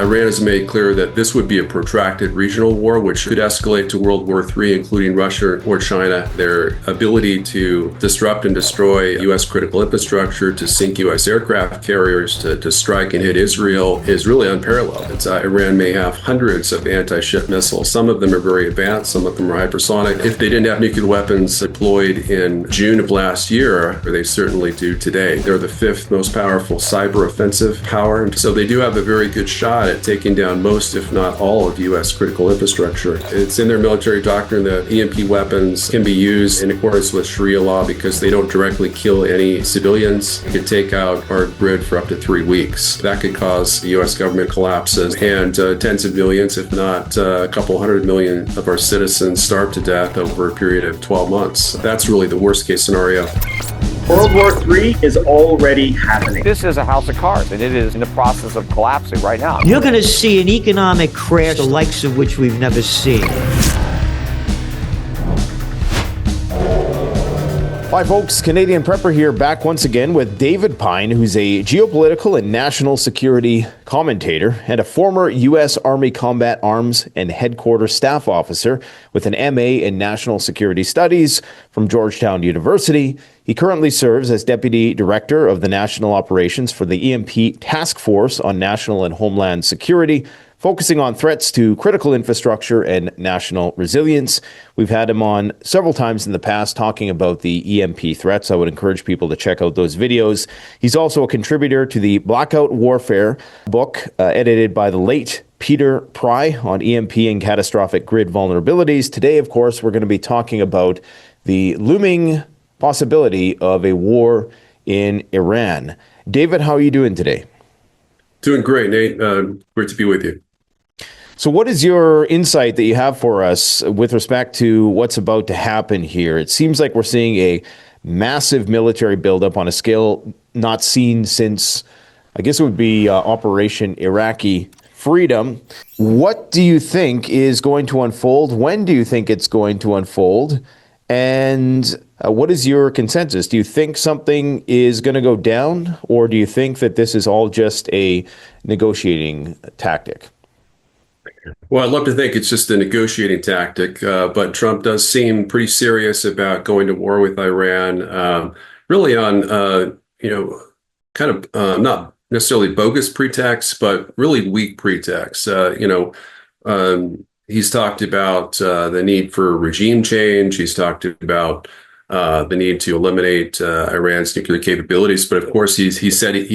Iran has made clear that this would be a protracted regional war, which could escalate to World War III, including Russia or China. Their ability to disrupt and destroy U.S. critical infrastructure, to sink U.S. aircraft carriers, to strike and hit Israel is really unparalleled. Iran may have hundreds of anti-ship missiles. Some of them are very advanced, some of them are hypersonic. If they didn't have nuclear weapons deployed in June of last year, they certainly do today. They're the fifth most powerful cyber offensive power. So they do have a very good shot at taking down most, if not all, of U.S. critical infrastructure. It's in their military doctrine that EMP weapons can be used in accordance with Sharia law because they don't directly kill any civilians. It could take out our grid for up to 3 weeks. That could cause the U.S. government collapses and tens of millions, if not a couple hundred million of our citizens starve to death over a period of 12 months. That's really the worst case scenario. World War III is already happening. This is a house of cards, and it is in the process of collapsing right now. You're going to see an economic crash, the likes of which we've never seen. Hi folks, Canadian Prepper here, back once again with David Pyne, who's a geopolitical and national security commentator and a former U.S. Army Combat Arms and Headquarters Staff Officer with an MA in National Security Studies from Georgetown University. He currently serves as Deputy Director of the National Operations for the EMP Task Force on National and Homeland Security, focusing on threats to critical infrastructure and national resilience. We've had him on several times in the past talking about the EMP threats. I would encourage people to check out those videos. He's also a contributor to the Blackout Warfare book, edited by the late Peter Pry on EMP and catastrophic grid vulnerabilities. Today, of course, we're going to be talking about the looming possibility of a war in Iran. David, how are you doing today? Doing great, Nate. Great to be with you. So what is your insight that you have for us with respect to what's about to happen here? It seems like we're seeing a massive military buildup on a scale not seen since, I guess it would be Operation Iraqi Freedom. What do you think is going to unfold? When do you think it's going to unfold? And what is your consensus? Do you think something is going to go down, or do you think that this is all just a negotiating tactic? Well, I'd love to think it's just a negotiating tactic, but Trump does seem pretty serious about going to war with Iran, really on, not necessarily bogus pretexts, but really weak pretexts. He's talked about the need for regime change. He's talked about the need to eliminate Iran's nuclear capabilities. But of course, he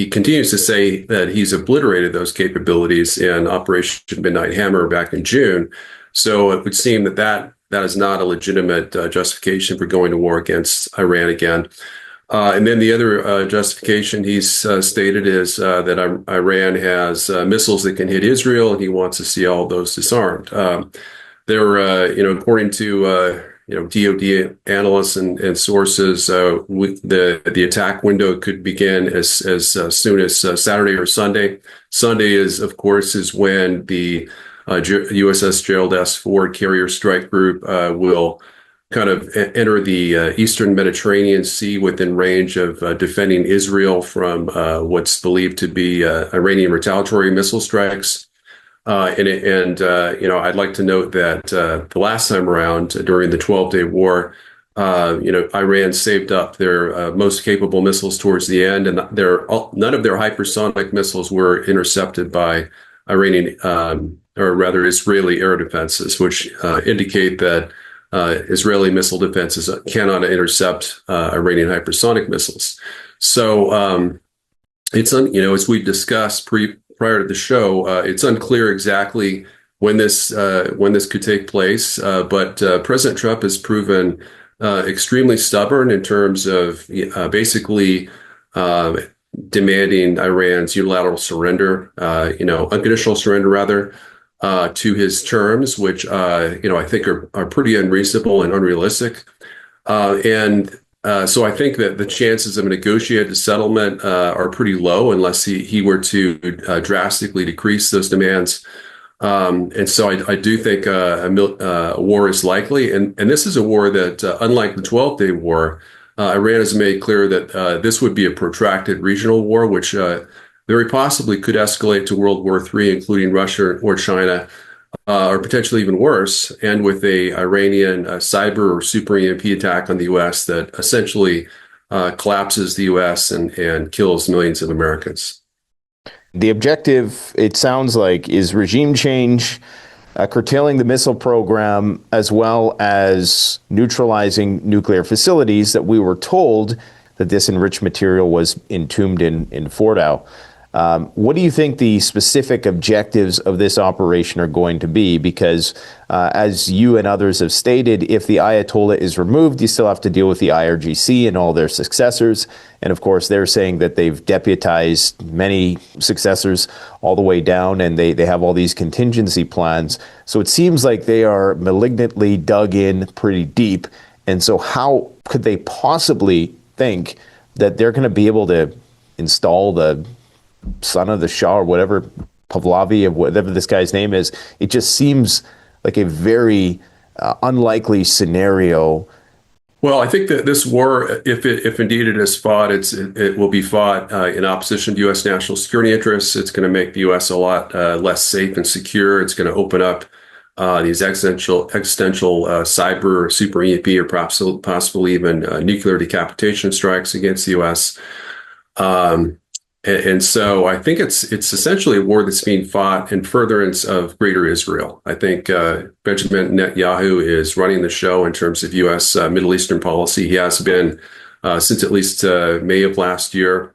continues to say that he's obliterated those capabilities in Operation Midnight Hammer back in June. So it would seem that is not a legitimate justification for going to war against Iran again. And then the other justification he's stated is that Iran has missiles that can hit Israel, and he wants to see all those disarmed. According to DOD analysts and sources, the attack window could begin as soon as Saturday or Sunday. Sunday is when the USS Gerald S. Ford carrier strike group will kind of enter the Eastern Mediterranean Sea within range of defending Israel from what's believed to be Iranian retaliatory missile strikes. I'd like to note that the last time around during the 12-day war, Iran saved up their most capable missiles towards the end, and none of their hypersonic missiles were intercepted by Iranian, or rather Israeli air defenses, which indicate that Israeli missile defenses cannot intercept Iranian hypersonic missiles. So as we discussed prior to the show, it's unclear exactly when this could take place. But President Trump has proven extremely stubborn in terms of basically demanding Iran's unilateral surrender, unconditional surrender rather, to his terms, which I think are pretty unreasonable and unrealistic. So I think that the chances of a negotiated settlement are pretty low unless he were to drastically decrease those demands. And so I do think a war is likely. And this is a war that, unlike the 12-day war, Iran has made clear that this would be a protracted regional war, which very possibly could escalate to World War III, including Russia or China, or potentially even worse, and with a Iranian cyber or super EMP attack on the U.S. that essentially collapses the U.S. and kills millions of Americans. The objective, it sounds like, is regime change, curtailing the missile program, as well as neutralizing nuclear facilities that we were told that this enriched material was entombed in Fordow. What do you think the specific objectives of this operation are going to be? Because as you and others have stated, if the Ayatollah is removed, you still have to deal with the IRGC and all their successors. And of course, they're saying that they've deputized many successors all the way down, and they have all these contingency plans. So it seems like they are malignantly dug in pretty deep. And so how could they possibly think that they're going to be able to install the son of the Shah or whatever, Pahlavi, or whatever this guy's name is? It just seems like a very unlikely scenario. Well, I think that this war, if indeed it is fought, it will be fought in opposition to U.S. national security interests. It's going to make the U.S. a lot less safe and secure. It's going to open up these existential cyber, super EMP, or possibly even nuclear decapitation strikes against the U.S. And so I think it's essentially a war that's being fought in furtherance of Greater Israel. I think Benjamin Netanyahu is running the show in terms of U.S. Middle Eastern policy. He has been since at least May of last year,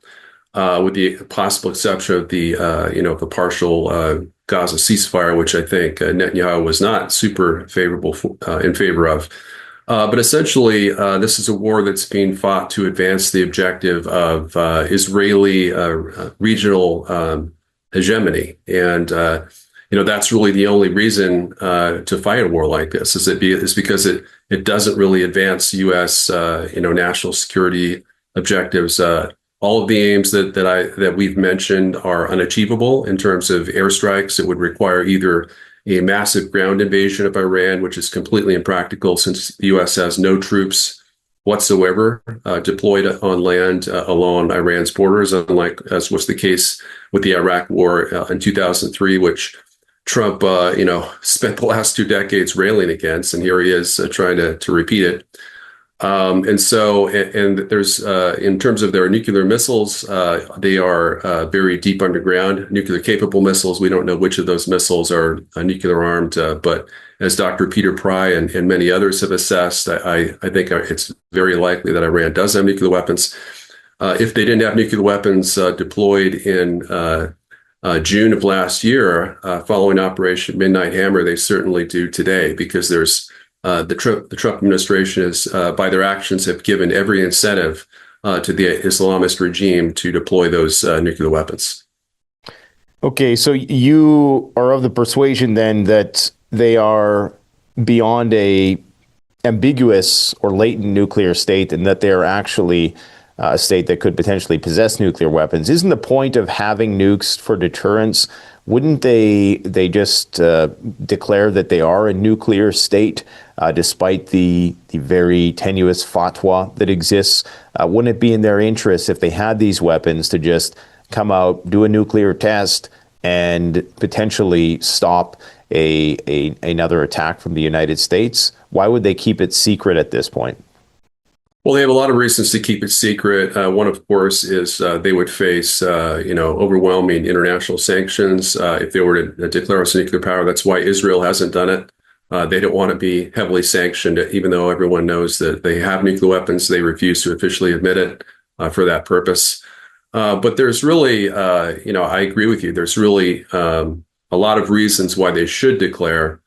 with the possible exception of the partial Gaza ceasefire, which I think Netanyahu was not super in favor of. But essentially, this is a war that's being fought to advance the objective of Israeli regional hegemony. And, that's really the only reason to fight a war like this, is because it doesn't really advance U.S. national security objectives. All of the aims that we've mentioned are unachievable in terms of airstrikes. It would require either a massive ground invasion of Iran, which is completely impractical since the U.S. has no troops whatsoever deployed on land along Iran's borders, unlike as was the case with the Iraq War in 2003, which Trump, spent the last 2 decades railing against, and here he is trying to repeat it. And there's, in terms of their nuclear missiles, they are buried deep underground. Nuclear capable missiles, we don't know which of those missiles are nuclear armed, but as Dr. Peter Pry and many others have assessed, I think it's very likely that Iran does have nuclear weapons. If they didn't have nuclear weapons deployed in June of last year, following Operation Midnight Hammer, they certainly do today, because there's the Trump administration is, by their actions, have given every incentive to the Islamist regime to deploy those nuclear weapons. Okay, so you are of the persuasion then that they are beyond a ambiguous or latent nuclear state, and that they are actually a state that could potentially possess nuclear weapons. Isn't the point of having nukes for deterrence? Wouldn't they just declare that they are a nuclear state, despite the very tenuous fatwa that exists? Wouldn't it be in their interest, if they had these weapons, to just come out, do a nuclear test, and potentially stop another attack from the United States? Why would they keep it secret at this point? Well, they have a lot of reasons to keep it secret. One, of course, is they would face, overwhelming international sanctions if they were to declare us a nuclear power. That's why Israel hasn't done it. They don't want to be heavily sanctioned, even though everyone knows that they have nuclear weapons. They refuse to officially admit it for that purpose. But there's really, I agree with you. There's really a lot of reasons why they should declare.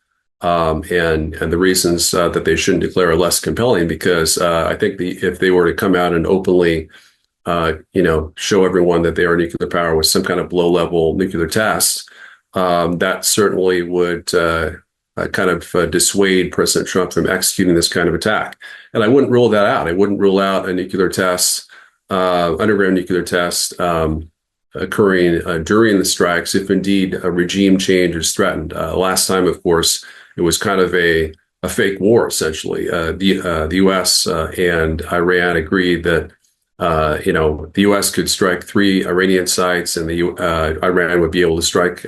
And the reasons that they shouldn't declare are less compelling, because I think if they were to come out and openly, show everyone that they are a nuclear power with some kind of low-level nuclear test, that certainly would dissuade President Trump from executing this kind of attack. And I wouldn't rule that out. I wouldn't rule out a nuclear test, underground nuclear test, occurring during the strikes, if indeed a regime change is threatened. Last time, of course, it was kind of a fake war, essentially. The U.S. and Iran agreed that The U.S. could strike 3 Iranian sites, and Iran would be able to strike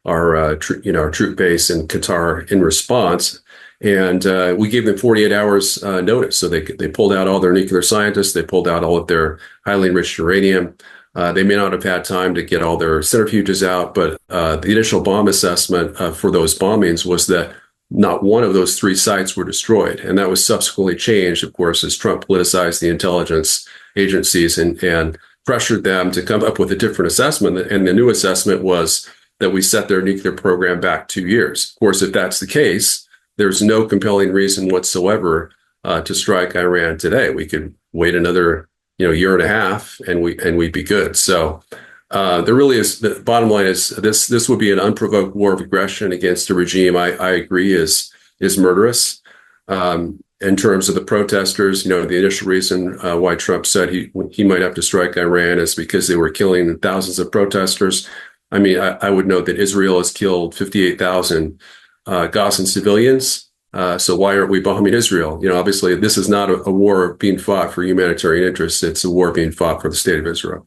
our troop base in Qatar in response. And we gave them 48 hours notice. So they pulled out all their nuclear scientists. They pulled out all of their highly enriched uranium. They may not have had time to get all their centrifuges out, but the initial bomb assessment for those bombings was that not one of those 3 sites were destroyed. And that was subsequently changed, of course, as Trump politicized the intelligence agencies and pressured them to come up with a different assessment. And the new assessment was that we set their nuclear program back 2 years. Of course, if that's the case, there's no compelling reason whatsoever to strike Iran today. We could wait another year and a half, and we'd be good. So there really is, the bottom line is this would be an unprovoked war of aggression against a regime I agree is murderous. In terms of the protesters, the initial reason why Trump said he might have to strike Iran is because they were killing thousands of protesters. I mean, I would note that Israel has killed 58,000 Gazan civilians. So why aren't we bombing Israel? Obviously, this is not a war being fought for humanitarian interests. It's a war being fought for the state of Israel.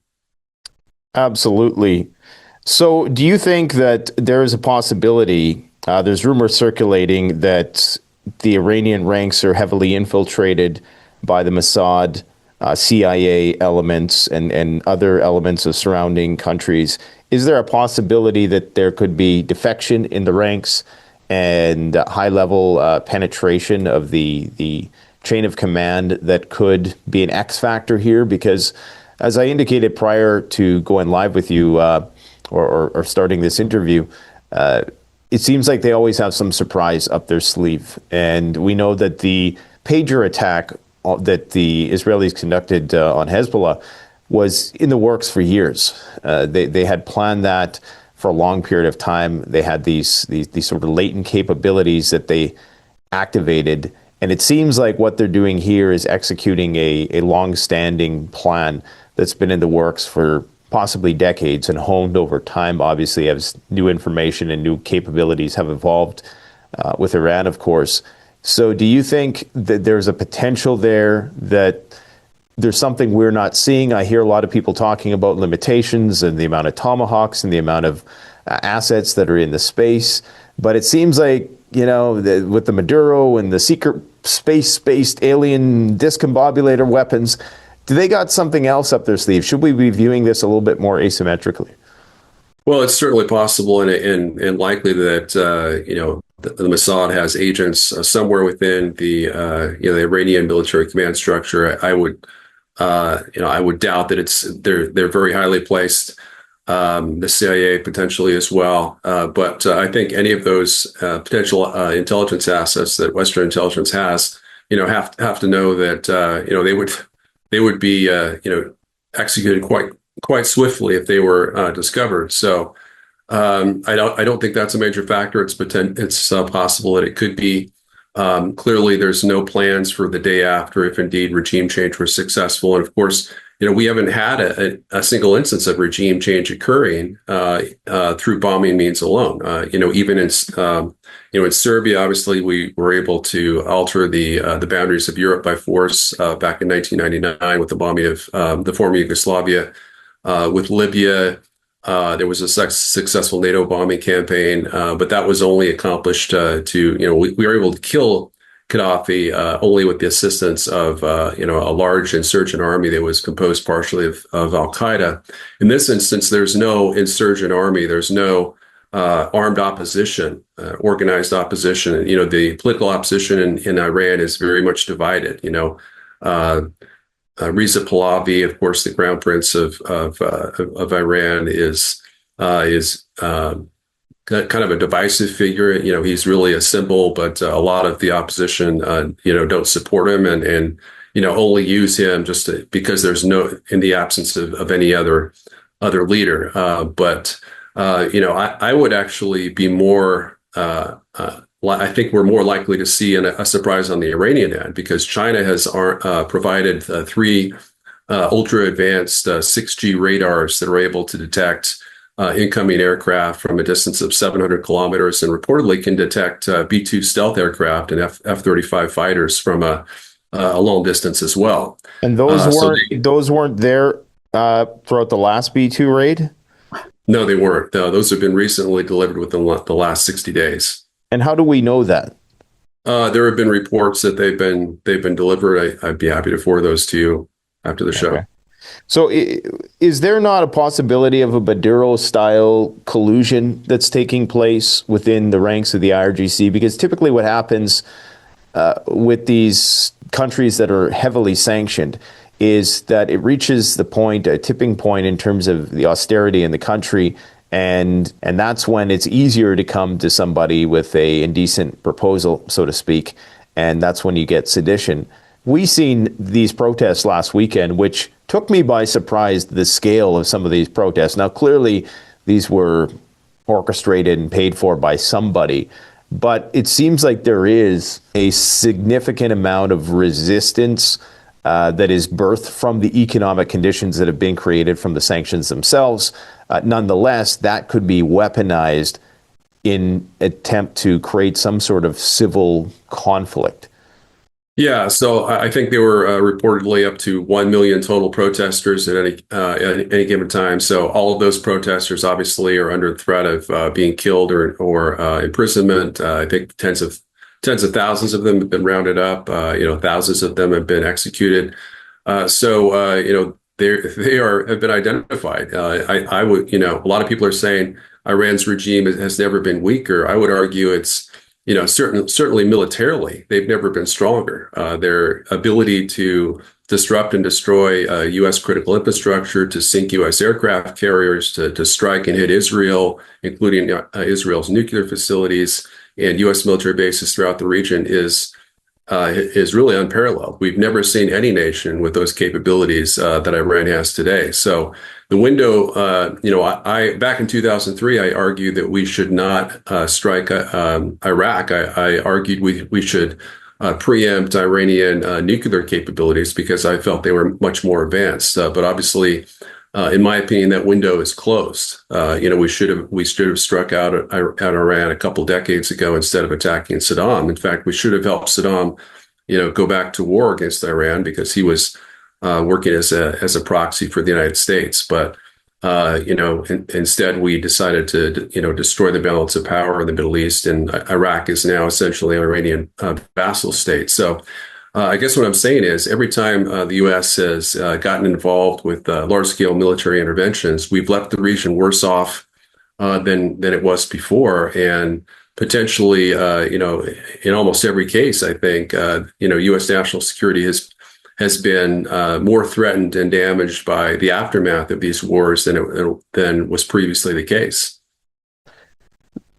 Absolutely. So do you think that there is a possibility, there's rumors circulating that the Iranian ranks are heavily infiltrated by the Mossad, CIA elements and other elements of surrounding countries. Is there a possibility that there could be defection in the ranks and high-level penetration of the chain of command that could be an X factor here? Because as I indicated prior to going live with you or starting this interview, it seems like they always have some surprise up their sleeve. And we know that the pager attack that the Israelis conducted on Hezbollah was in the works for years. They had planned that for a long period of time. They had these sort of latent capabilities that they activated. And it seems like what they're doing here is executing a long-standing plan that's been in the works for possibly decades and honed over time, obviously, as new information and new capabilities have evolved with Iran, of course. So do you think that there's a potential there that there's something we're not seeing? I hear a lot of people talking about limitations and the amount of tomahawks and the amount of assets that are in the space. But it seems like, with the Maduro and the secret space-based alien discombobulator weapons, do they got something else up their sleeve? Should we be viewing this a little bit more asymmetrically? Well, it's certainly possible and likely that, the Mossad has agents somewhere within the Iranian military command structure. I would doubt that they're very highly placed. The CIA potentially as well. But I think any of those potential intelligence assets that Western intelligence has, have to know that, they would be, executed quite swiftly if they were discovered. So I don't think that's a major factor. It's possible that it could be. Clearly, there's no plans for the day after if indeed regime change was successful. And of course, we haven't had a single instance of regime change occurring through bombing means alone. Even in Serbia, obviously, we were able to alter the boundaries of Europe by force back in 1999 with the bombing of the former Yugoslavia. With Libya, there was a successful NATO bombing campaign, but that was only accomplished we were able to kill Gaddafi only with the assistance of a large insurgent army that was composed partially of al-Qaeda. In this instance, there's no insurgent army. There's no armed opposition, organized opposition. The political opposition in Iran is very much divided. Reza Pahlavi, of course, the crown prince of Iran, is kind of a divisive figure. He's really a symbol, but a lot of the opposition, don't support him and only use him because there's in the absence of any other leader. But I would actually be more. I think we're more likely to see a surprise on the Iranian end because China has provided 3 ultra advanced 6G radars that are able to detect incoming aircraft from a distance of 700 kilometers and reportedly can detect B-2 stealth aircraft and F-35 fighters from a a long distance as well. And those So weren't there throughout the last B-2 raid? no, they weren't. No, those have been recently delivered within the last 60 days. And how do we know that? There have been reports that they've been delivered. I'd be happy to forward those to you after the show. Okay. So is there not a possibility of a Maduro-style collusion that's taking place within the ranks of the IRGC? Because typically what happens with these countries that are heavily sanctioned is that it reaches the point, a tipping point in terms of the austerity in the country, and that's when it's easier to come to somebody with a indecent proposal, so to speak, and that's when you get sedition. We seen these protests last weekend, which took me by surprise, the scale of some of these protests. Now, clearly, these were orchestrated and paid for by somebody, but it seems like there is a significant amount of resistance that is birthed from the economic conditions that have been created from the sanctions themselves. Nonetheless, that could be weaponized in attempt to create some sort of civil conflict. Yeah, so I think there were reportedly up to 1 million total protesters at any given time. So all of those protesters obviously are under threat of being killed or imprisonment. I think tens of thousands of them have been rounded up. Thousands of them have been executed. They have been identified. I would, a lot of people are saying Iran's regime has never been weaker. I would argue it's, certainly militarily, they've never been stronger. Their ability to disrupt and destroy U.S. critical infrastructure, to sink U.S. aircraft carriers, to strike and hit Israel, including Israel's nuclear facilities and U.S. military bases throughout the region is really unparalleled. We've never seen any nation with those capabilities that Iran has today. So the window, I back in 2003, I argued that we should not strike Iraq. I argued we should preempt Iranian nuclear capabilities because I felt they were much more advanced. But obviously, in my opinion, that window is closed. We should have struck out at Iran a couple decades ago instead of attacking Saddam. In fact, we should have helped Saddam, go back to war against Iran because he was working as a proxy for the United States. But instead, we decided to destroy the balance of power in the Middle East, and Iraq is now essentially an Iranian vassal state. So. I guess what I'm saying is every time the U.S. has gotten involved with large-scale military interventions, we've left the region worse off than it was before. And potentially, in almost every case, I think, U.S. national security has been more threatened and damaged by the aftermath of these wars than was previously the case.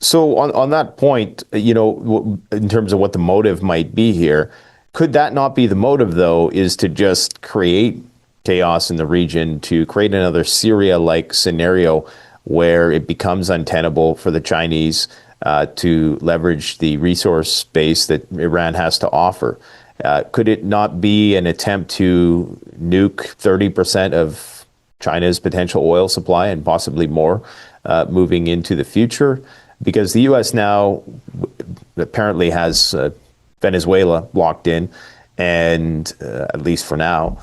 So on that point, in terms of what the motive might be here, could that not be the motive, though, is to just create chaos in the region, to create another Syria-like scenario where it becomes untenable for the Chinese to leverage the resource base that Iran has to offer? Could it not be an attempt to nuke 30% of China's potential oil supply and possibly more moving into the future? Because the U.S. now apparently has Venezuela locked in, and at least for now.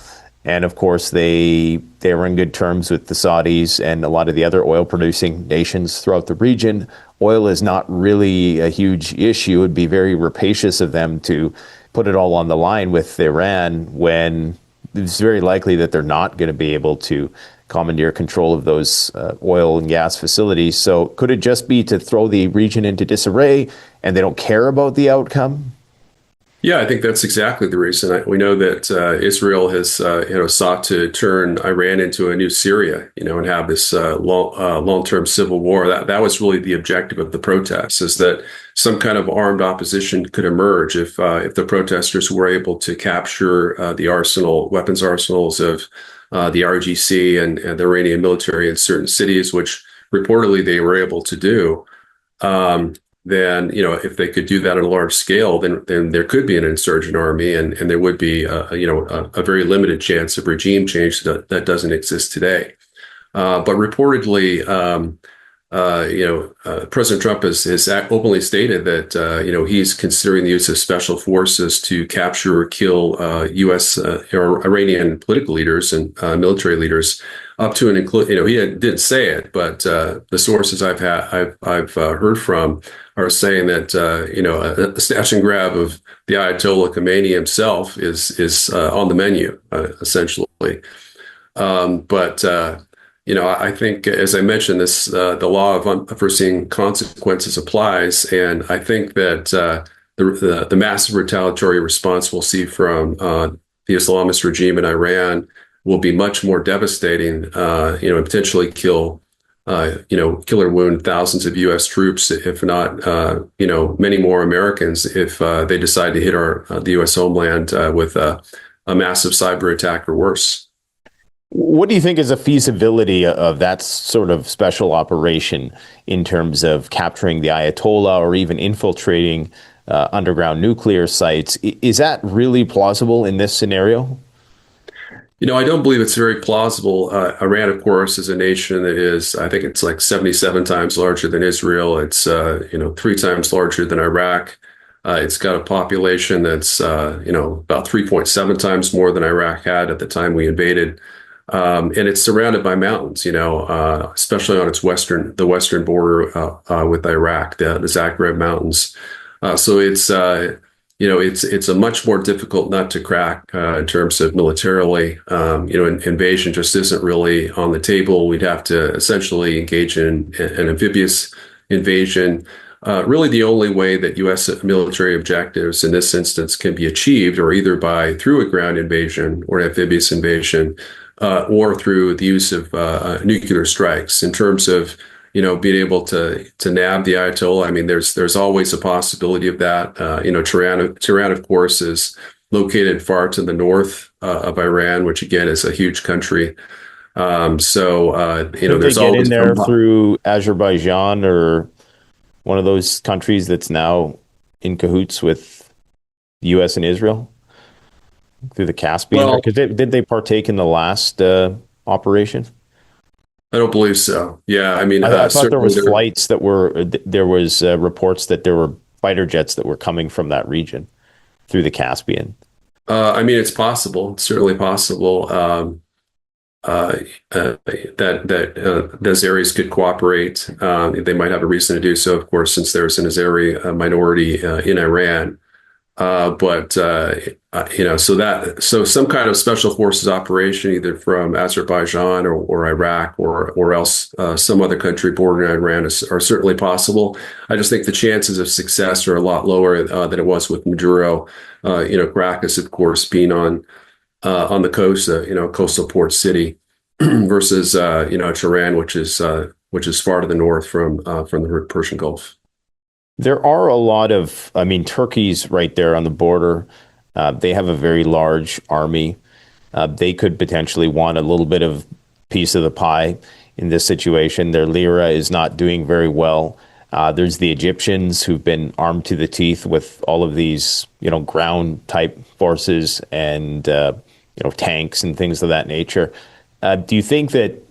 And of course, they were in good terms with the Saudis and a lot of the other oil-producing nations throughout the region. Oil is not really a huge issue. It would be very rapacious of them to put it all on the line with Iran when it's very likely that they're not going to be able to commandeer control of those oil and gas facilities. So could it just be to throw the region into disarray and they don't care about the outcome? Yeah, I think that's exactly the reason. We know that Israel has, sought to turn Iran into a new Syria, and have this long-term civil war. That was really the objective of the protests, is that some kind of armed opposition could emerge if the protesters were able to capture the weapons arsenals of the RGC and the Iranian military in certain cities, which reportedly they were able to do. Then, if they could do that on a large scale, then there could be an insurgent army, and there would be, a very limited chance of regime change that doesn't exist today. But reportedly, President Trump has openly stated that he's considering the use of special forces to capture or kill U.S. Or Iranian political leaders and military leaders, up to and include. Didn't say it, but the sources I've heard from are saying that a snatch and grab of the Ayatollah Khomeini himself is on the menu, essentially. I think, as I mentioned, the law of unforeseen consequences applies, and I think that the massive retaliatory response we'll see from the Islamist regime in Iran will be much more devastating. And potentially kill or wound thousands of U.S. troops, if not many more Americans, if they decide to hit the U.S. homeland with a massive cyber attack or worse. What do you think is the feasibility of that sort of special operation in terms of capturing the Ayatollah or even infiltrating underground nuclear sites? Is that really plausible in this scenario? I don't believe it's very plausible. Iran, of course, is a nation that is, I think it's like 77 times larger than Israel. It's, 3 times larger than Iraq. It's got a population that's, about 3.7 times more than Iraq had at the time we invaded. And it's surrounded by mountains, especially on the western border with Iraq, the Zagreb Mountains. So it's a much more difficult nut to crack in terms of militarily. Invasion just isn't really on the table. We'd have to essentially engage in an amphibious invasion. Really, the only way that U.S. military objectives in this instance can be achieved are either through a ground invasion or amphibious invasion, or through the use of nuclear strikes. In terms of being able to nab the Ayatollah, I mean, there's always a possibility of that. Tehran, of course, is located far to the north of Iran, which again is a huge country. There's they get in there through Azerbaijan or one of those countries that's now in cahoots with the U.S. and Israel? Through the Caspian? Because did they partake in the last operation? I don't believe so. Yeah, I mean, I thought there was flights there was reports that there were fighter jets that were coming from that region through the Caspian. I mean, it's possible. It's certainly possible that those areas could cooperate. They might have a reason to do so, of course, since there's an Azeri minority in Iran. So some kind of special forces operation, either from Azerbaijan or Iraq or else some other country bordering Iran are certainly possible. I just think the chances of success are a lot lower than it was with Maduro. Caracas, of course, being on the coast, coastal port city, versus Tehran, which is far to the north from the Persian Gulf. There are a lot of, Turkey's right there on the border. They have a very large army. They could potentially want a little bit of piece of the pie in this situation. Their lira is not doing very well. There's the Egyptians who've been armed to the teeth with all of these, ground type forces and, tanks and things of that nature. Do you think that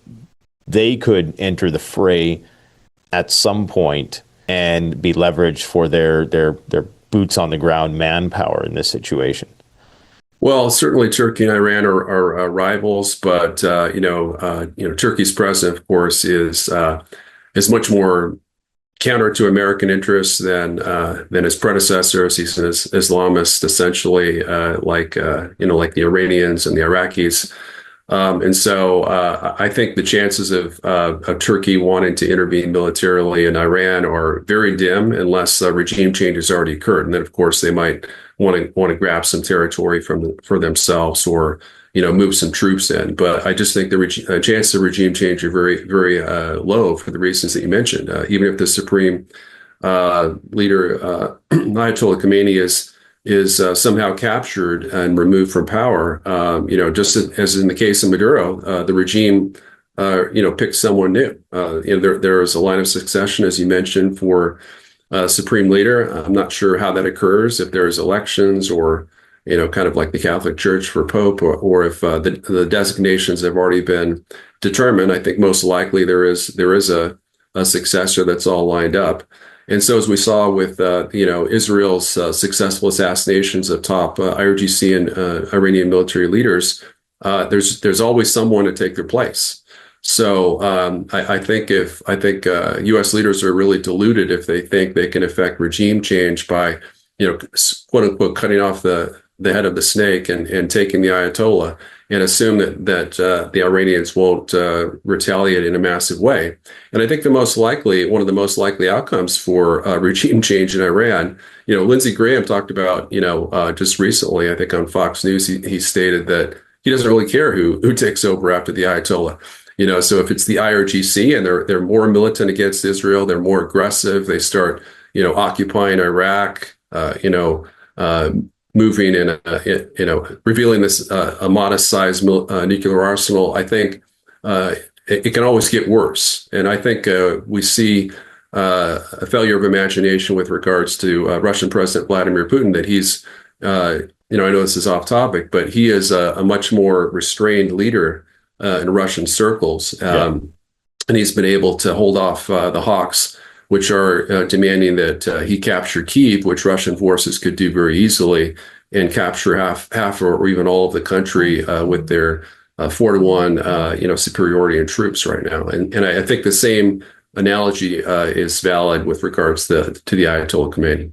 they could enter the fray at some point and be leveraged for their boots on the ground manpower in this situation? Well, certainly Turkey and Iran are rivals, but Turkey's president, of course, is much more counter to American interests than his predecessors. He's an Islamist, essentially, like the Iranians and the Iraqis. I think the chances of Turkey wanting to intervene militarily in Iran are very dim unless regime change has already occurred. And then, of course, they might want to grab some territory for themselves or move some troops in. But I just think the chances of regime change are very, very low for the reasons that you mentioned. Even if the supreme leader Ayatollah Khomeini is somehow captured and removed from power, just as in the case of Maduro, the regime, picked someone new. There is a line of succession, as you mentioned, for supreme leader. I'm not sure how that occurs, if there's elections or, kind of like the Catholic Church for Pope, or if the designations have already been determined. I think most likely there is a a successor that's all lined up. And so, as we saw with Israel's successful assassinations of top IRGC and Iranian military leaders, there's always someone to take their place. So I think U.S. leaders are really deluded if they think they can affect regime change by, quote unquote, cutting off the head of the snake and taking the Ayatollah, and assume that the Iranians won't retaliate in a massive way. And I think one of the most likely outcomes for regime change in Iran, Lindsey Graham talked about, just recently, I think on Fox News, he stated that he doesn't really care who takes over after the Ayatollah. So if it's the IRGC and they're more militant against Israel, they're more aggressive, they start, occupying Iraq, moving in, revealing this a modest-sized nuclear arsenal, I think it can always get worse. And I think we see a failure of imagination with regards to Russian President Vladimir Putin, that he's, I know this is off topic, but he is a much more restrained leader in Russian circles. And he's been able to hold off the hawks, which are demanding that he capture Kyiv, which Russian forces could do very easily, and capture half or even all of the country with their 4-to-1 superiority in troops right now. And I think the same analogy is valid with regards to the Ayatollah Khomeini.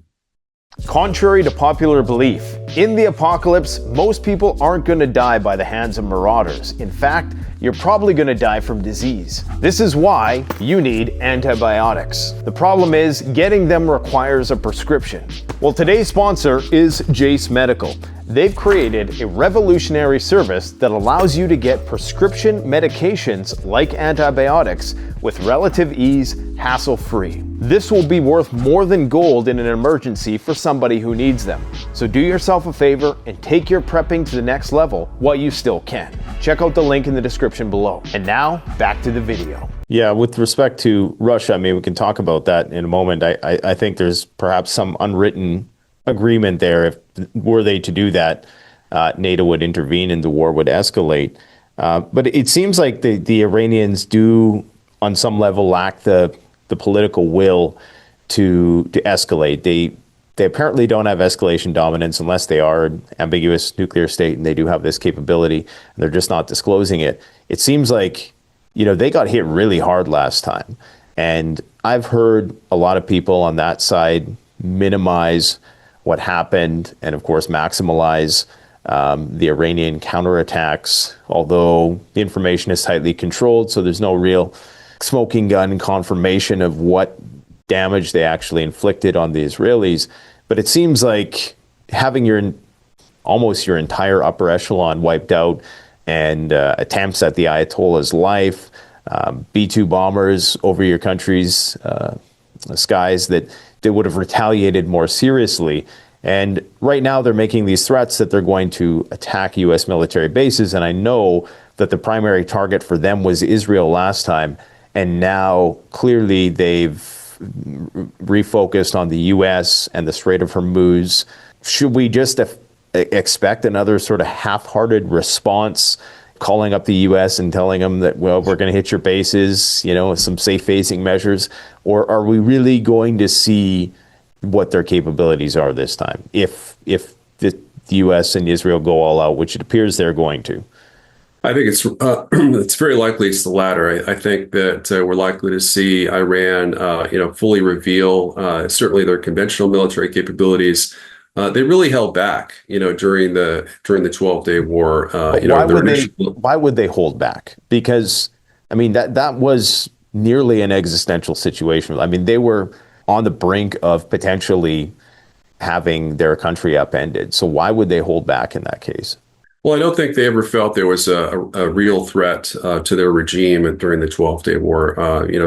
Contrary to popular belief, in the apocalypse, most people aren't going to die by the hands of marauders. In fact, you're probably going to die from disease. This is why you need antibiotics. The problem is, getting them requires a prescription. Well, today's sponsor is Jase Medical. They've created a revolutionary service that allows you to get prescription medications like antibiotics with relative ease, hassle-free. This will be worth more than gold in an emergency for somebody who needs them. So do yourself a favor and take your prepping to the next level while you still can. Check out the link in the description below. And now, back to the video. Yeah, with respect to Russia, we can talk about that in a moment. I think there's perhaps some unwritten agreement there. If were they to do that, NATO would intervene and the war would escalate. But it seems like the Iranians do, on some level, lack the political will to escalate. They apparently don't have escalation dominance unless they are an ambiguous nuclear state, and they do have this capability, and they're just not disclosing it. It seems like, they got hit really hard last time. And I've heard a lot of people on that side minimize what happened and, of course, maximize the Iranian counterattacks, although the information is tightly controlled, so there's no real smoking gun confirmation of what damage they actually inflicted on the Israelis. But it seems like having almost your entire upper echelon wiped out, and attempts at the Ayatollah's life, B-2 bombers over your country's skies, that they would have retaliated more seriously. And right now they're making these threats that they're going to attack U.S. military bases. And I know that the primary target for them was Israel last time. And now clearly they've refocused on the U.S. and the Strait of Hormuz. Should we just expect another sort of half-hearted response, calling up the U.S. and telling them that, well, we're going to hit your bases, some safe phasing measures? Or are we really going to see what their capabilities are this time, if the U.S. and Israel go all out, which it appears they're going to? I think it's very likely it's the latter. I think that we're likely to see Iran, fully reveal certainly their conventional military capabilities. They really held back, during the 12-day war. Why would they hold back? Because that was nearly an existential situation. They were on the brink of potentially having their country upended. So why would they hold back in that case? Well, I don't think they ever felt there was a real threat to their regime during the 12-day war.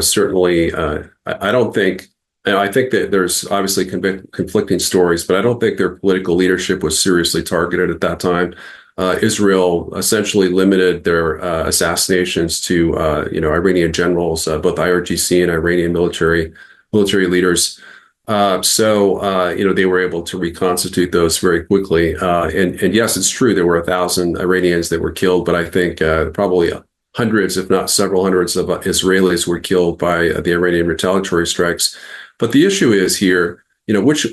Certainly, I don't think, and I think that there's obviously conflicting stories, but I don't think their political leadership was seriously targeted at that time. Israel essentially limited their assassinations to, Iranian generals, both IRGC and Iranian military leaders. So they were able to reconstitute those very quickly. And yes, it's true, there were 1,000 Iranians that were killed, but I think probably hundreds, if not several hundreds of Israelis were killed by the Iranian retaliatory strikes. But the issue is here, which are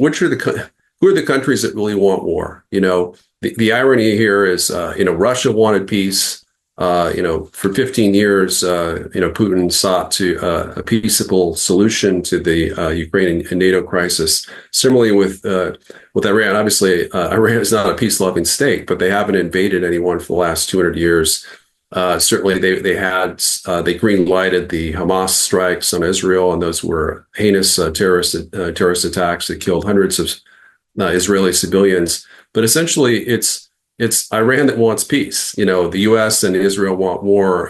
who are the countries that really want war? The irony here is, Russia wanted peace. For 15 years, Putin sought a peaceable solution to the Ukraine and NATO crisis. Similarly with Iran, obviously, Iran is not a peace-loving state, but they haven't invaded anyone for the last 200 years. Certainly, they green-lighted the Hamas strikes on Israel, and those were heinous terrorist attacks that killed hundreds of Israeli civilians. But essentially, it's Iran that wants peace. The U.S. and Israel want war,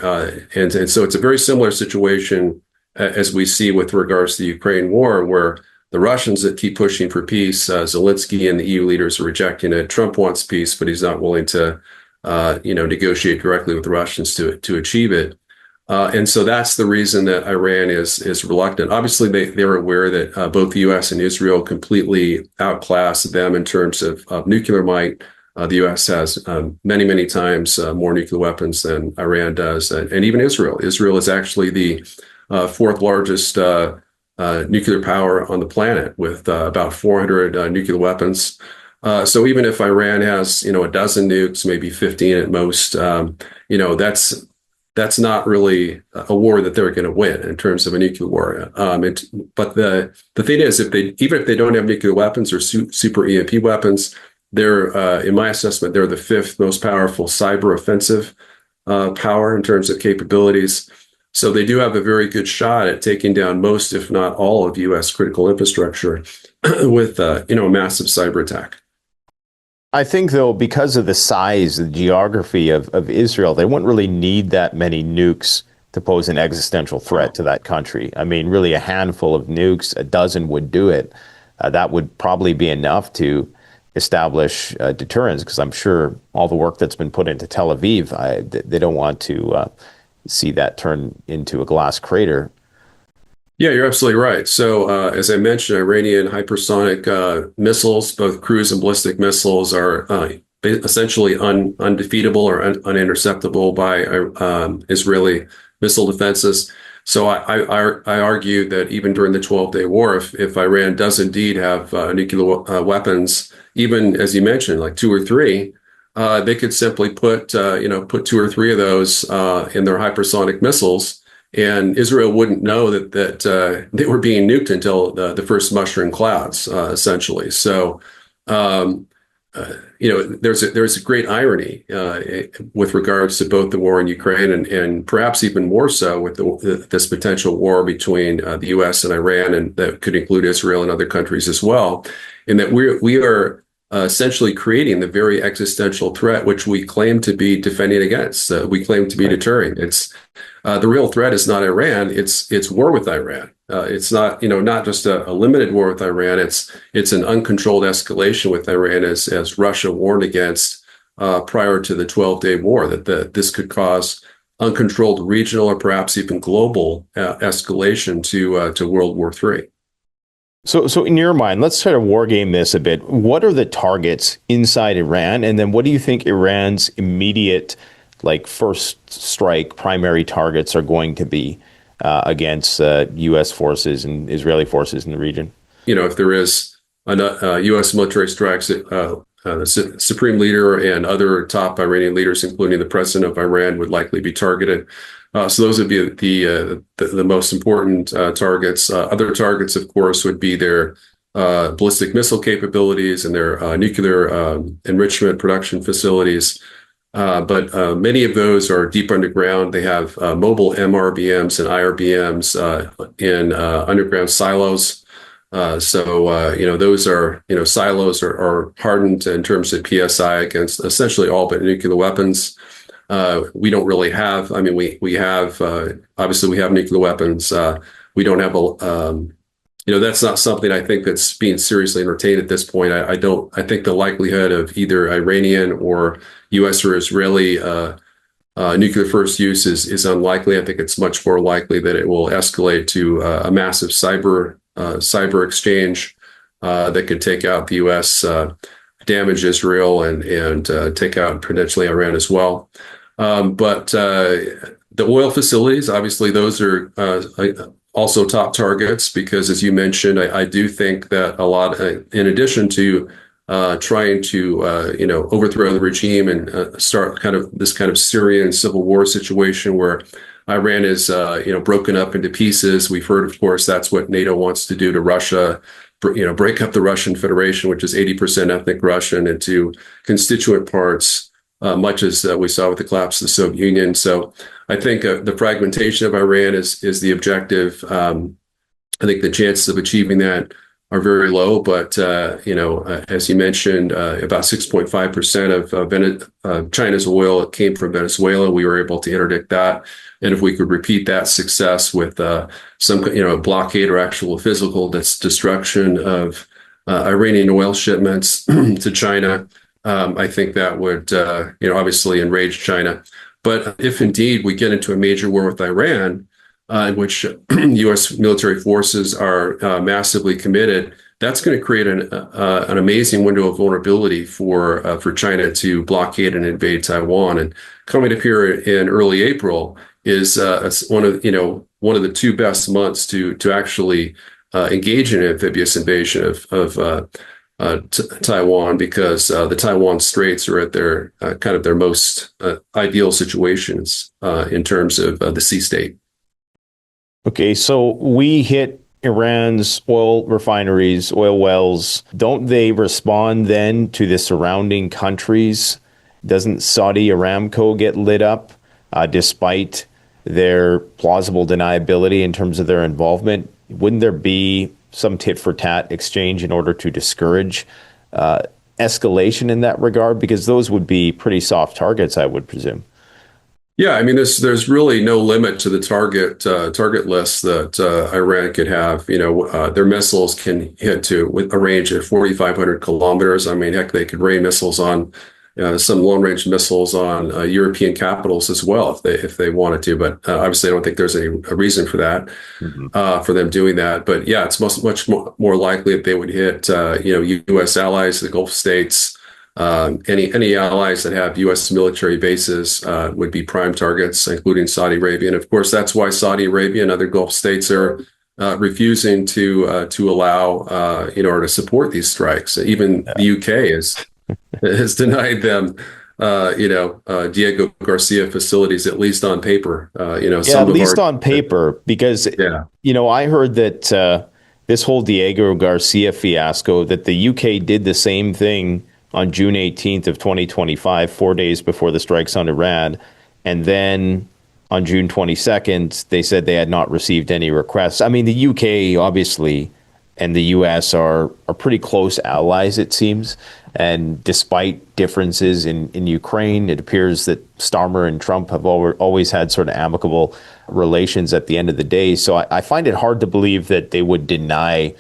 and so it's a very similar situation as we see with regards to the Ukraine war, where the Russians that keep pushing for peace, Zelensky and the EU leaders are rejecting it. Trump wants peace, but he's not willing to, negotiate directly with the Russians to achieve it. And so that's the reason that Iran is reluctant. Obviously, they're aware that both the U.S. and Israel completely outclass them in terms of nuclear might. The U.S. has many, many times more nuclear weapons than Iran does, and even Israel. Israel is actually the fourth largest nuclear power on the planet, with about 400 nuclear weapons. So even if Iran has, a dozen nukes, maybe 15 at most, that's not really a war that they're going to win in terms of a nuclear war. But the thing is, even if they don't have nuclear weapons or super EMP weapons, they're, in my assessment, they're the fifth most powerful cyber offensive power in terms of capabilities. So they do have a very good shot at taking down most, if not all, of U.S. critical infrastructure with, a massive cyber attack. I think, though, because of the size, the geography of Israel, they wouldn't really need that many nukes to pose an existential threat to that country. I mean, really a handful of nukes, a dozen would do it. That would probably be enough to establish deterrence, because I'm sure all the work that's been put into Tel Aviv, they don't want to see that turn into a glass crater. Yeah, you're absolutely right. So, as I mentioned, Iranian hypersonic missiles, both cruise and ballistic missiles, are essentially undefeatable or uninterceptable by Israeli missile defenses. So I argue that even during the 12-day war, if Iran does indeed have nuclear weapons, even as you mentioned, like two or three, they could simply put two or three of those in their hypersonic missiles, and Israel wouldn't know that they were being nuked until the first mushroom clouds, essentially. So, there's a great irony with regards to both the war in Ukraine and perhaps even more so with this potential war between the U.S. and Iran, and that could include Israel and other countries as well, in that we are essentially creating the very existential threat which we claim to be defending against. We claim to be deterring. It's the real threat is not Iran. It's war with Iran. It's not not just a limited war with Iran. It's an uncontrolled escalation with Iran, as Russia warned against prior to the 12-day war, that this could cause uncontrolled regional or perhaps even global escalation to World War III. So in your mind, let's try to war game this a bit. What are the targets inside Iran? And then what do you think Iran's immediate, first strike primary targets are going to be against U.S. forces and Israeli forces in the region? If there is U.S. military strikes, the supreme leader and other top Iranian leaders, including the president of Iran, would likely be targeted. So those would be the most important targets. Other targets, of course, would be their ballistic missile capabilities and their nuclear enrichment production facilities. But many of those are deep underground. They have mobile MRBMs and IRBMs in underground silos. Those are, silos are hardened in terms of PSI against essentially all but nuclear weapons. We don't really have, we have, obviously we have nuclear weapons. We don't have that's not something I think that's being seriously entertained at this point. I think the likelihood of either Iranian or U.S. or Israeli nuclear first use is unlikely. I think it's much more likely that it will escalate to a massive cyber exchange that could take out the U.S., damage Israel, and take out potentially Iran as well. But The oil facilities, obviously, those are also top targets because, as you mentioned, I do think that a lot, in addition to trying to overthrow the regime and start this kind of Syrian civil war situation where Iran is broken up into pieces. We've heard, of course, that's what NATO wants to do to Russia. Break up the Russian Federation, which is 80% ethnic Russian, into constituent parts, much as we saw with the collapse of the Soviet Union. So I think the fragmentation of Iran is the objective. I think the chances of achieving that are very low, but as you mentioned, about 6.5% of China's oil came from Venezuela. We were able to interdict that, and if we could repeat that success with some blockade or actual physical destruction of Iranian oil shipments to China, I think that would obviously enrage China. But if indeed we get into a major war with Iran, in which U.S. military forces are massively committed, that's going to create an amazing window of vulnerability for China to blockade and invade Taiwan. And coming up here in early April is one of the two best months to actually engage in an amphibious invasion of Taiwan, because the Taiwan Straits are at their kind of their most ideal situations in terms of the sea state. Okay, so we hit Iran's oil refineries, oil wells. Don't they respond then to the surrounding countries? Doesn't Saudi Aramco get lit up despite their plausible deniability in terms of their involvement? Wouldn't there be some tit-for-tat exchange in order to discourage escalation in that regard? Because those would be pretty soft targets, I would presume. Yeah, I mean, there's really no limit to the target list that Iran could have. Their missiles can hit with a range of 4,500 kilometers. I mean, heck, they could rain missiles on some long-range missiles on European capitals as well if they wanted to. But obviously, I don't think there's a reason for that, for them doing that. But yeah, it's much more likely that they would hit U.S. allies, the Gulf states. Any allies that have U.S. military bases would be prime targets, including Saudi Arabia. And of course, that's why Saudi Arabia and other Gulf states are refusing to allow, or to support these strikes. Even the UK has denied them, Diego Garcia facilities, at least on paper. At least on paper, because I heard that this whole Diego Garcia fiasco, that the UK did the same thing on June 18th of 2025, 4 days before the strikes on Iran. And then on June 22nd, they said they had not received any requests. I mean, the UK, obviously, and the US are pretty close allies, it seems. And despite differences in Ukraine, it appears that Starmer and Trump have always had sort of amicable relations at the end of the day. So I find it hard to believe that they would deny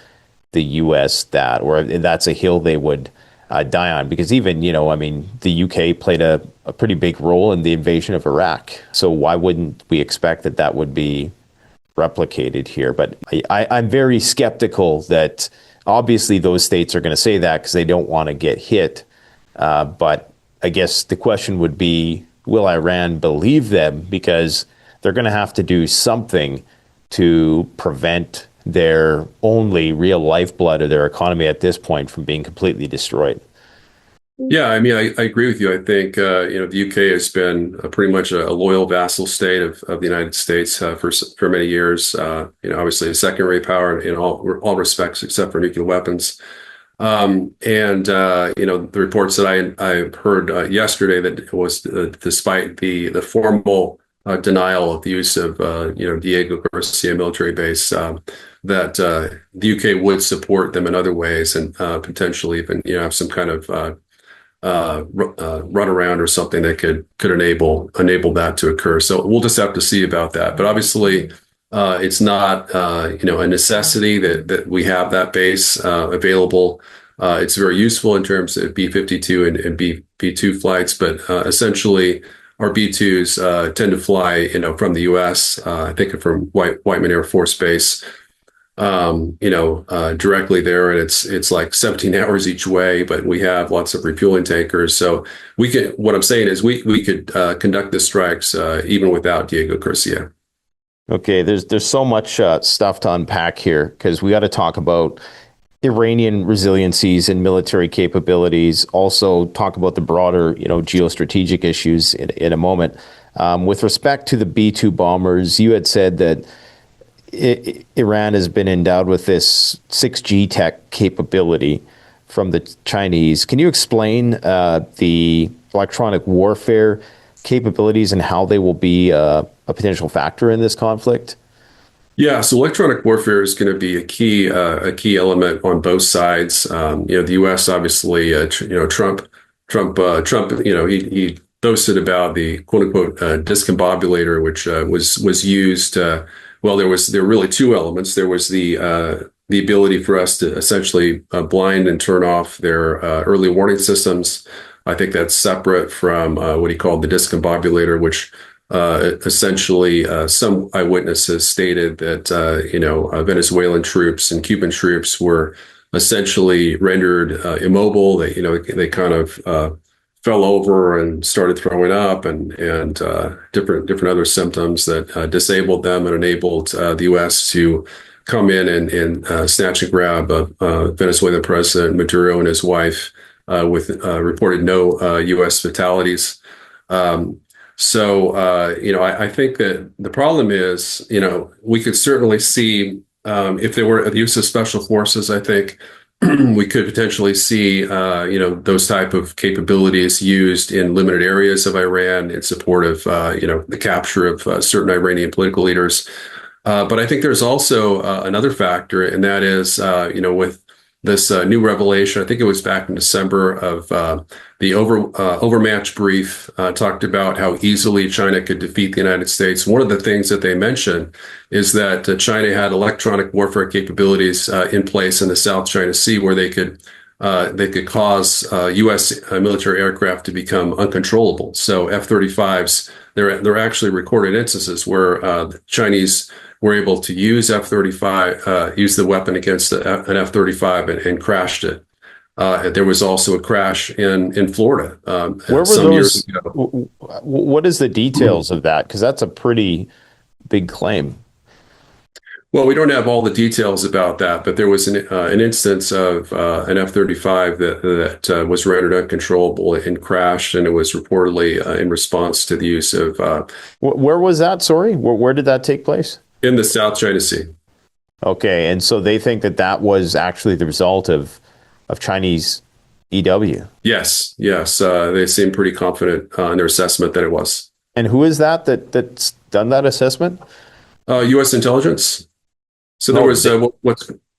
the US that, or that's a hill they would die on, because even, the UK played a pretty big role in the invasion of Iraq. So why wouldn't we expect that would be replicated here? But I'm very skeptical that obviously those states are going to say that because they don't want to get hit. But I guess the question would be, will Iran believe them? Because they're going to have to do something to prevent their only real lifeblood of their economy at this point from being completely destroyed. Yeah, I mean, I agree with you. I think, the UK has been pretty much a loyal vassal state of the United States for many years. Obviously a secondary power in all respects except for nuclear weapons. The reports that I heard yesterday, that it was despite the formal denial of the use of Diego Garcia military base, that the UK would support them in other ways, and potentially even have some kind of run around or something that could enable that to occur. So we'll just have to see about that. But obviously, it's not a necessity that we have that base available. It's very useful in terms of B-52 and B-2 flights, but essentially our B-2s tend to fly from the U.S. I think from Whiteman Air Force Base. directly there, and it's like 17 hours each way. But we have lots of refueling tankers, so we could. What I'm saying is we could conduct the strikes even without Diego Garcia. Okay, there's so much stuff to unpack here because we got to talk about Iranian resiliencies and military capabilities. Also, talk about the broader, geostrategic issues in a moment. With respect to the B-2 bombers, you had said that Iran has been endowed with this 6G tech capability from the Chinese. Can you explain the electronic warfare capabilities and how they will be a potential factor in this conflict? Yeah, so electronic warfare is going to be a key element on both sides. The U.S. obviously, Trump, he boasted about the quote unquote discombobulator, which was used. Well, there were really two elements. There was the ability for us to essentially blind and turn off their early warning systems. I think that's separate from what he called the discombobulator, which essentially some eyewitnesses stated that Venezuelan troops and Cuban troops were essentially rendered immobile. They kind of fell over and started throwing up and different other symptoms that disabled them and enabled the U.S. to come in and snatch and grab Venezuelan President Maduro and his wife with reported no U.S. fatalities. I think that the problem is, we could certainly see if there were the use of special forces, I think we could potentially see, those type of capabilities used in limited areas of Iran in support of, the capture of certain Iranian political leaders. But I think there's also another factor, and that is, with this new revelation, I think it was back in December of the overmatch brief, talked about how easily China could defeat the United States. One of the things that they mentioned is that China had electronic warfare capabilities in place in the South China Sea, where they could cause U.S. military aircraft to become uncontrollable. So F-35s, there are actually recorded instances where the Chinese were able to use F-35, use the weapon against an F-35 and crashed it. There was also a crash in Florida Where were some years those? ago. What is the details of that? Because that's a pretty big claim. Well, we don't have all the details about that, but there was an instance of an F-35 that was rendered uncontrollable and crashed, and it was reportedly in response to the use of Where was that? Sorry, where did that take place? in the South China Sea. Okay, and so they think that was actually the result of Chinese EW. Yes, they seem pretty confident in their assessment that it was. And who is that's done that assessment? U.S. intelligence. So there was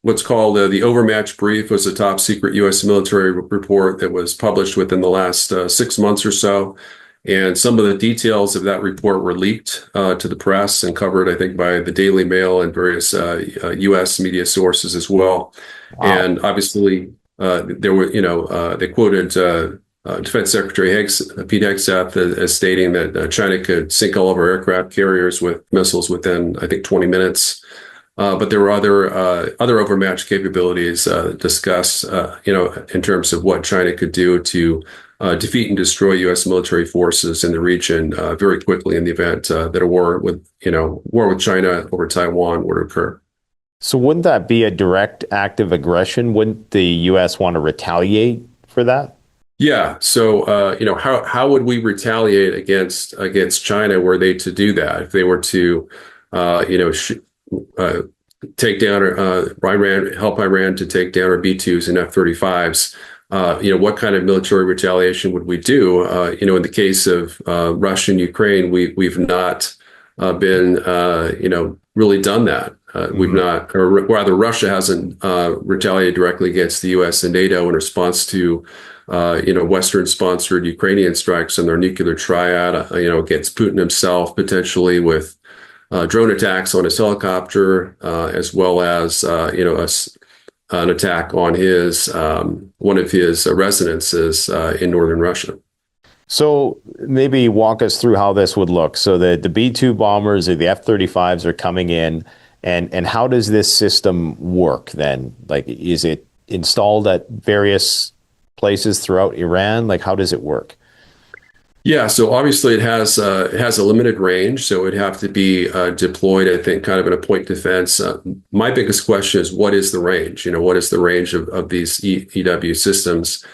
what's called the Overmatch Brief. It was a top secret U.S. military report that was published within the last 6 months or so. And some of the details of that report were leaked to the press and covered, I think, by the Daily Mail and various U.S. media sources as well. Wow. And obviously, there were, they quoted Defense Secretary Pete Hegseth as stating that China could sink all of our aircraft carriers with missiles within, I think, 20 minutes. But there were other overmatch capabilities discussed, in terms of what China could do to defeat and destroy U.S. military forces in the region very quickly in the event that a war with China over Taiwan would occur. So wouldn't that be a direct act of aggression? Wouldn't the U.S. want to retaliate for that? Yeah. So, how would we retaliate against China were they to do that? If they were to, take down Iran, help Iran to take down our B-2s and F-35s, what kind of military retaliation would we do? In the case of Russia and Ukraine, we've not been, really done that. We've not, or rather, Russia hasn't retaliated directly against the U.S. and NATO in response to, Western-sponsored Ukrainian strikes on their nuclear triad, against Putin himself, potentially with drone attacks on his helicopter, as well as, an attack on one of his residences in northern Russia. So maybe walk us through how this would look. So the B-2 bombers or the F-35s are coming in, And how does this system work then? Like, is it installed at various places throughout Iran? Like, how does it work? Yeah, so obviously it has a limited range, so it'd have to be deployed, I think, kind of in a point defense. My biggest question is, what is the range? What is the range of these EW systems?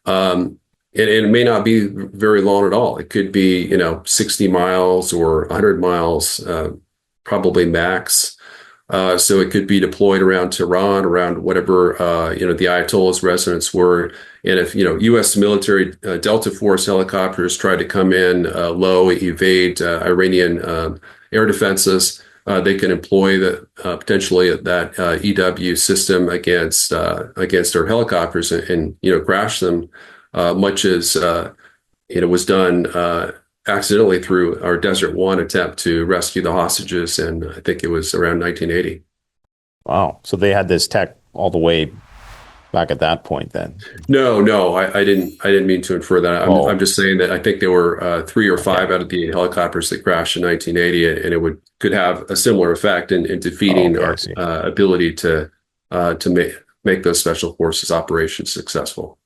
And it may not be very long at all. It could be, 60 miles or 100 miles, probably max. So it could be deployed around Tehran, around whatever, the Ayatollah's residence were. And if, U.S. military Delta Force helicopters tried to come in low, evade Iranian air defenses, they can employ potentially that EW system against our helicopters and crash them, much as was done accidentally through our Desert One attempt to rescue the hostages, and I think it was around 1980. Wow. So they had this tech all the way back at that point then? No, I didn't mean to infer that. I'm just saying that I think there were 3 or 5 out of the 8 helicopters that crashed in 1980, and it could have a similar effect in defeating our ability to make those special forces operations successful.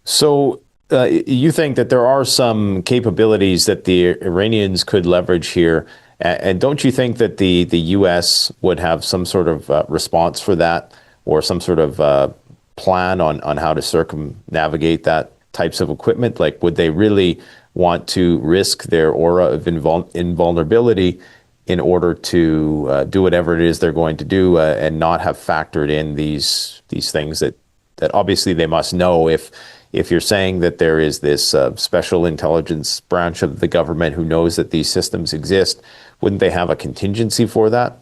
So you think that there are some capabilities that the Iranians could leverage here, and don't you think that the U.S. would have some sort of response for that, or some sort of plan on how to circumnavigate that types of equipment? Like, would they really want to risk their aura of invulnerability in order to do whatever it is they're going to do, and not have factored in these things that obviously they must know? If you're saying that there is this special intelligence branch of the government who knows that these systems exist, wouldn't they have a contingency for that?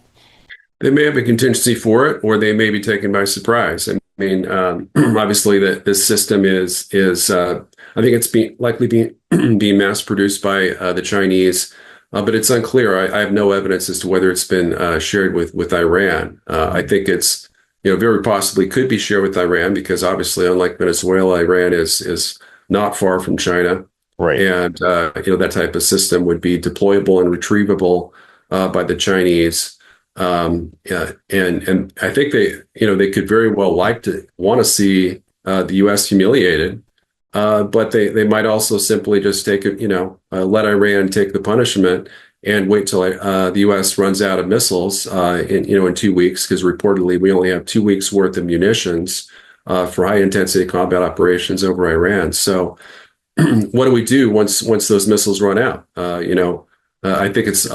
They may have a contingency for it, or they may be taken by surprise. I mean, obviously, this system is I think it's likely being mass produced by the Chinese, but it's unclear. I have no evidence as to whether it's been shared with Iran. I think it's very possibly could be shared with Iran, because obviously, unlike Venezuela, Iran is not far from China, right? And that type of system would be deployable and retrievable by the Chinese. And I think they could very well want to see the U.S. humiliated, but they might also simply just take it, let Iran take the punishment and wait till the U.S. runs out of missiles in 2 weeks, because reportedly we only have 2 weeks worth of munitions for high intensity combat operations over Iran. So what do we do once those missiles run out? I think it's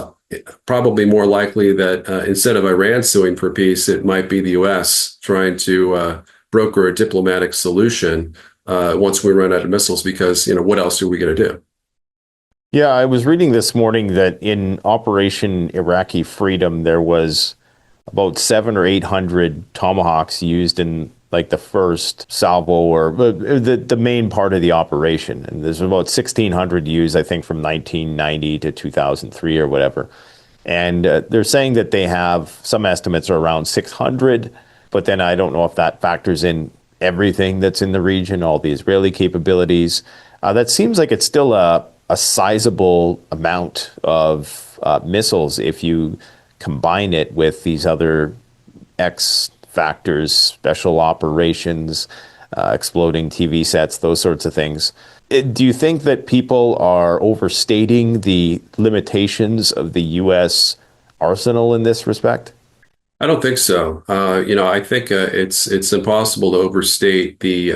probably more likely that instead of Iran suing for peace, it might be the U.S. trying to broker a diplomatic solution once we run out of missiles, because what else are we going to do? Yeah, I was reading this morning that in Operation Iraqi Freedom, there was about 700 or 800 Tomahawks used in like the first salvo, or the main part of the operation. And there's about 1,600 used, I think, from 1990 to 2003 or whatever. And they're saying that they have, some estimates are around 600, but then I don't know if that factors in everything that's in the region, all the Israeli capabilities. That seems like it's still a sizable amount of missiles if you combine it with these other X factors, special operations, exploding TV sets, those sorts of things. Do you think that people are overstating the limitations of the U.S. arsenal in this respect? I don't think so. I think it's impossible to overstate the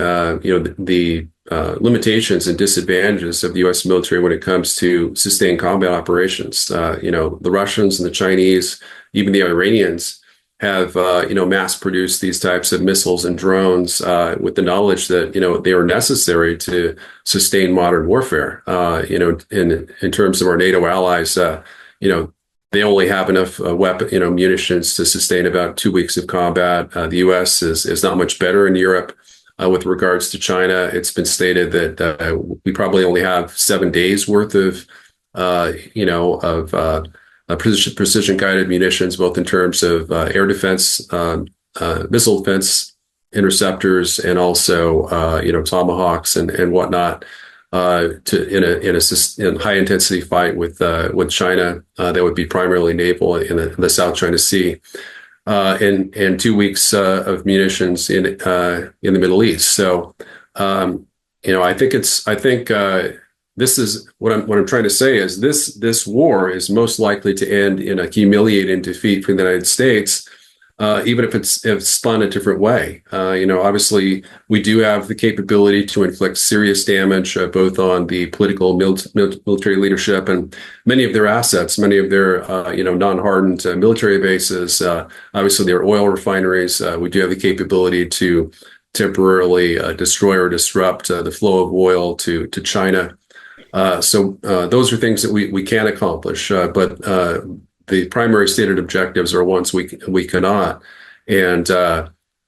limitations and disadvantages of the U.S. military when it comes to sustained combat operations. The Russians and the Chinese, even the Iranians, have mass produced these types of missiles and drones with the knowledge that they are necessary to sustain modern warfare. In terms of our NATO allies, they only have enough munitions to sustain about 2 weeks of combat. The U.S. is not much better in Europe. With regards to China, it's been stated that we probably only have 7 days worth of precision guided munitions, both in terms of air defense, missile defense interceptors, and also Tomahawks and whatnot. in high intensity fight with China that would be primarily naval in the South China Sea, and 2 weeks of munitions in the Middle East. So I think this is what I'm trying to say is this war is most likely to end in a humiliating defeat for the United States, even if it's spun a different way. Obviously, we do have the capability to inflict serious damage, both on the political, military leadership and many of their assets, many of their non-hardened military bases. Obviously, their oil refineries. We do have the capability to temporarily destroy or disrupt the flow of oil to China. So those are things that we can accomplish, but the primary stated objectives are ones we cannot. And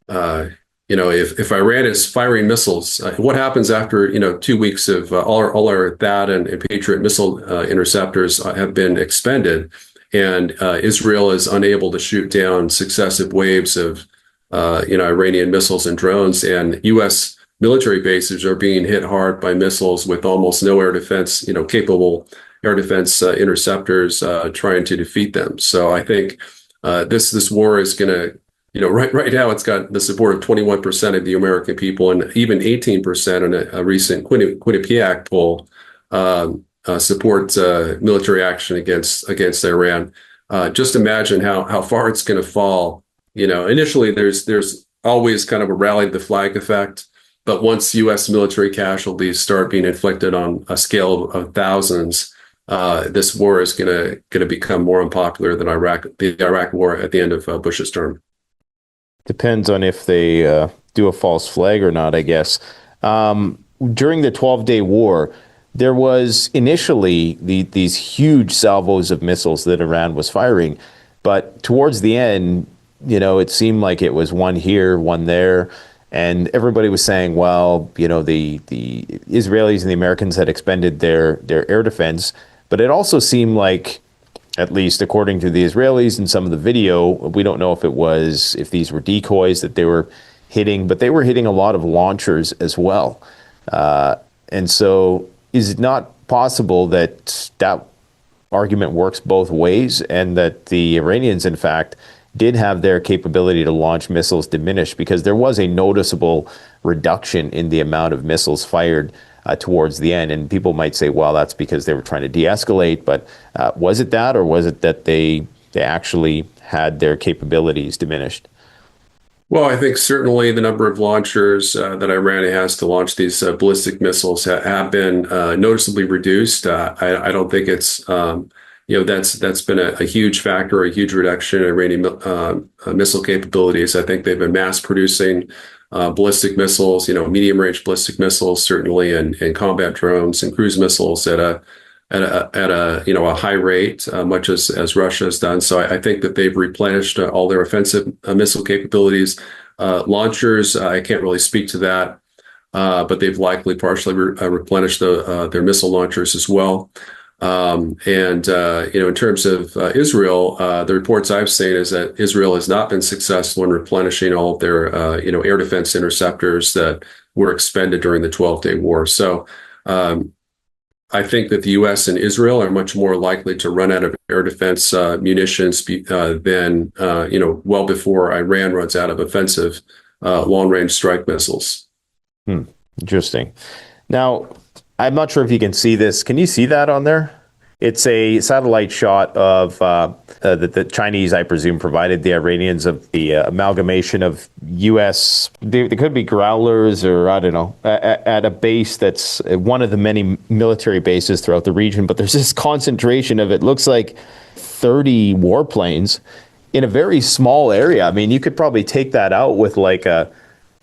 if Iran is firing missiles, what happens after 2 weeks of all our THAAD and Patriot missile interceptors have been expended, and Israel is unable to shoot down successive waves of Iranian missiles and drones, and U.S. military bases are being hit hard by missiles with almost no air defense, capable air defense interceptors trying to defeat them. So I think this war is going to, right now it's got the support of 21% of the American people, and even 18% in a recent Quinnipiac poll support military action against Iran. Just imagine how far it's going to fall. Initially there's always kind of a rally the flag effect. But once U.S. military casualties start being inflicted on a scale of thousands, this war is going to become more unpopular than the Iraq War at the end of Bush's term. Depends on if they do a false flag or not, I guess. During the 12-day war, there was initially these huge salvos of missiles that Iran was firing, but towards the end, it seemed like it was one here, one there. And everybody was saying, well, the Israelis and the Americans had expended their air defense. But it also seemed like, at least according to the Israelis and some of the video, we don't know if these were decoys that they were hitting, but they were hitting a lot of launchers as well. And so is it not possible that argument works both ways, and that the Iranians, in fact, did have their capability to launch missiles diminished, because there was a noticeable reduction in the amount of missiles fired towards the end? And people might say, well, that's because they were trying to de-escalate, but was it that, or was it that they actually had their capabilities diminished? Well, I think certainly the number of launchers that Iran has to launch these ballistic missiles have been noticeably reduced. I don't think it's that's been a huge factor, a huge reduction in Iranian missile capabilities. I think they've been mass producing ballistic missiles, medium range ballistic missiles, certainly, and combat drones and cruise missiles at a high rate, much as Russia has done. So I think that they've replenished all their offensive missile capabilities. Launchers, I can't really speak to that, but they've likely partially replenished their missile launchers as well. In terms of Israel, the reports I've seen is that Israel has not been successful in replenishing all of their, air defense interceptors that were expended during the 12-day war. So I think that the U.S. and Israel are much more likely to run out of air defense munitions than, well before Iran runs out of offensive long-range strike missiles. Interesting. Now, I'm not sure if you can see this. Can you see that on there? It's a satellite shot of the Chinese, I presume, provided the Iranians, of the amalgamation of U.S. They could be Growlers, or I don't know, at a base that's one of the many military bases throughout the region. But there's this concentration of, it looks like 30 warplanes in a very small area. I mean, you could probably take that out with like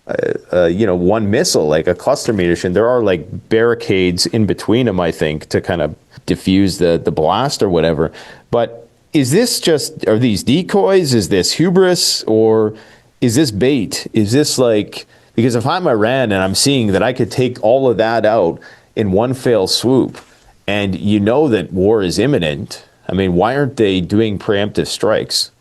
one missile, like a cluster munition. There are like barricades in between them, I think, to kind of diffuse the blast or whatever. But is this are these decoys? Is this hubris, or is this bait? Is this like, because if I'm Iran and I'm seeing that I could take all of that out in one fell swoop, and that war is imminent, I mean, why aren't they doing preemptive strikes?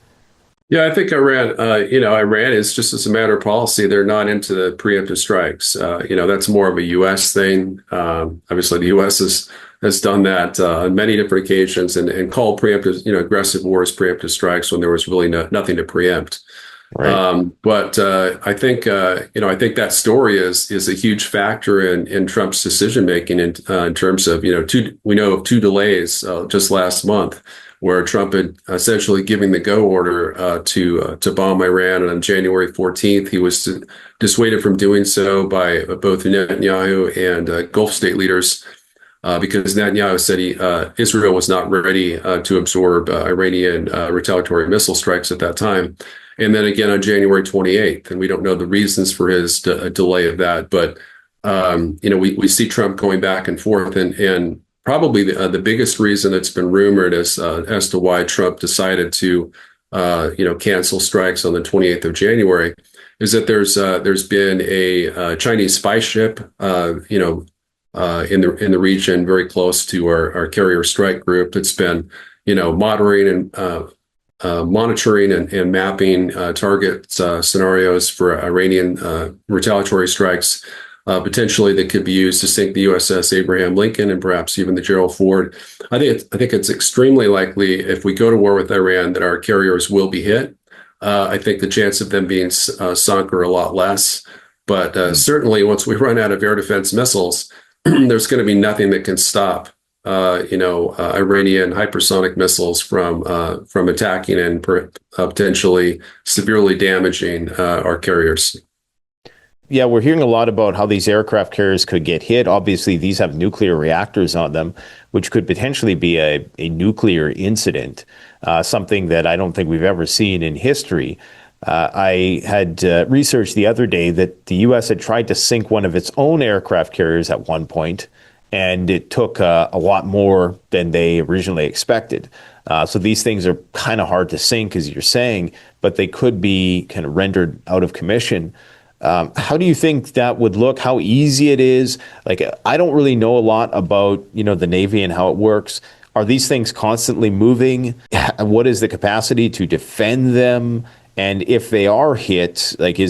Yeah, I think Iran is just as a matter of policy. They're not into the preemptive strikes. That's more of a U.S. thing. Obviously, the U.S. has done that on many different occasions and called preemptive, aggressive wars preemptive strikes when there was really nothing to preempt. Right. But I think that story is a huge factor in Trump's decision making in terms of we know of two delays just last month where Trump had essentially giving the go order to bomb Iran, and on January 14th he was dissuaded from doing so by both Netanyahu and Gulf state leaders. Because Netanyahu said Israel was not ready to absorb Iranian retaliatory missile strikes at that time. And then again on January 28th, and we don't know the reasons for his delay of that, but we see Trump going back and forth, and probably the biggest reason that's been rumored as to why Trump decided to cancel strikes on the 28th of January is that there's been a Chinese spy ship in the region very close to our carrier strike group. It's been monitoring and mapping target scenarios for Iranian retaliatory strikes, potentially that could be used to sink the USS Abraham Lincoln and perhaps even the Gerald Ford. I think it's extremely likely if we go to war with Iran that our carriers will be hit. I think the chance of them being sunk are a lot less. But certainly once we run out of air defense missiles, there's going to be nothing that can stop Iranian hypersonic missiles from attacking and potentially severely damaging our carriers. Yeah, we're hearing a lot about how these aircraft carriers could get hit. Obviously, these have nuclear reactors on them, which could potentially be a nuclear incident, something that I don't think we've ever seen in history. I had researched the other day that the U.S. had tried to sink one of its own aircraft carriers at one point, and it took a lot more than they originally expected. So these things are kind of hard to sink, as you're saying, but they could be kind of rendered out of commission. How do you think that would look? How easy it is? Like, I don't really know a lot about, the Navy and how it works. Are these things constantly moving? What is the capacity to defend them? And if they are hit, like, do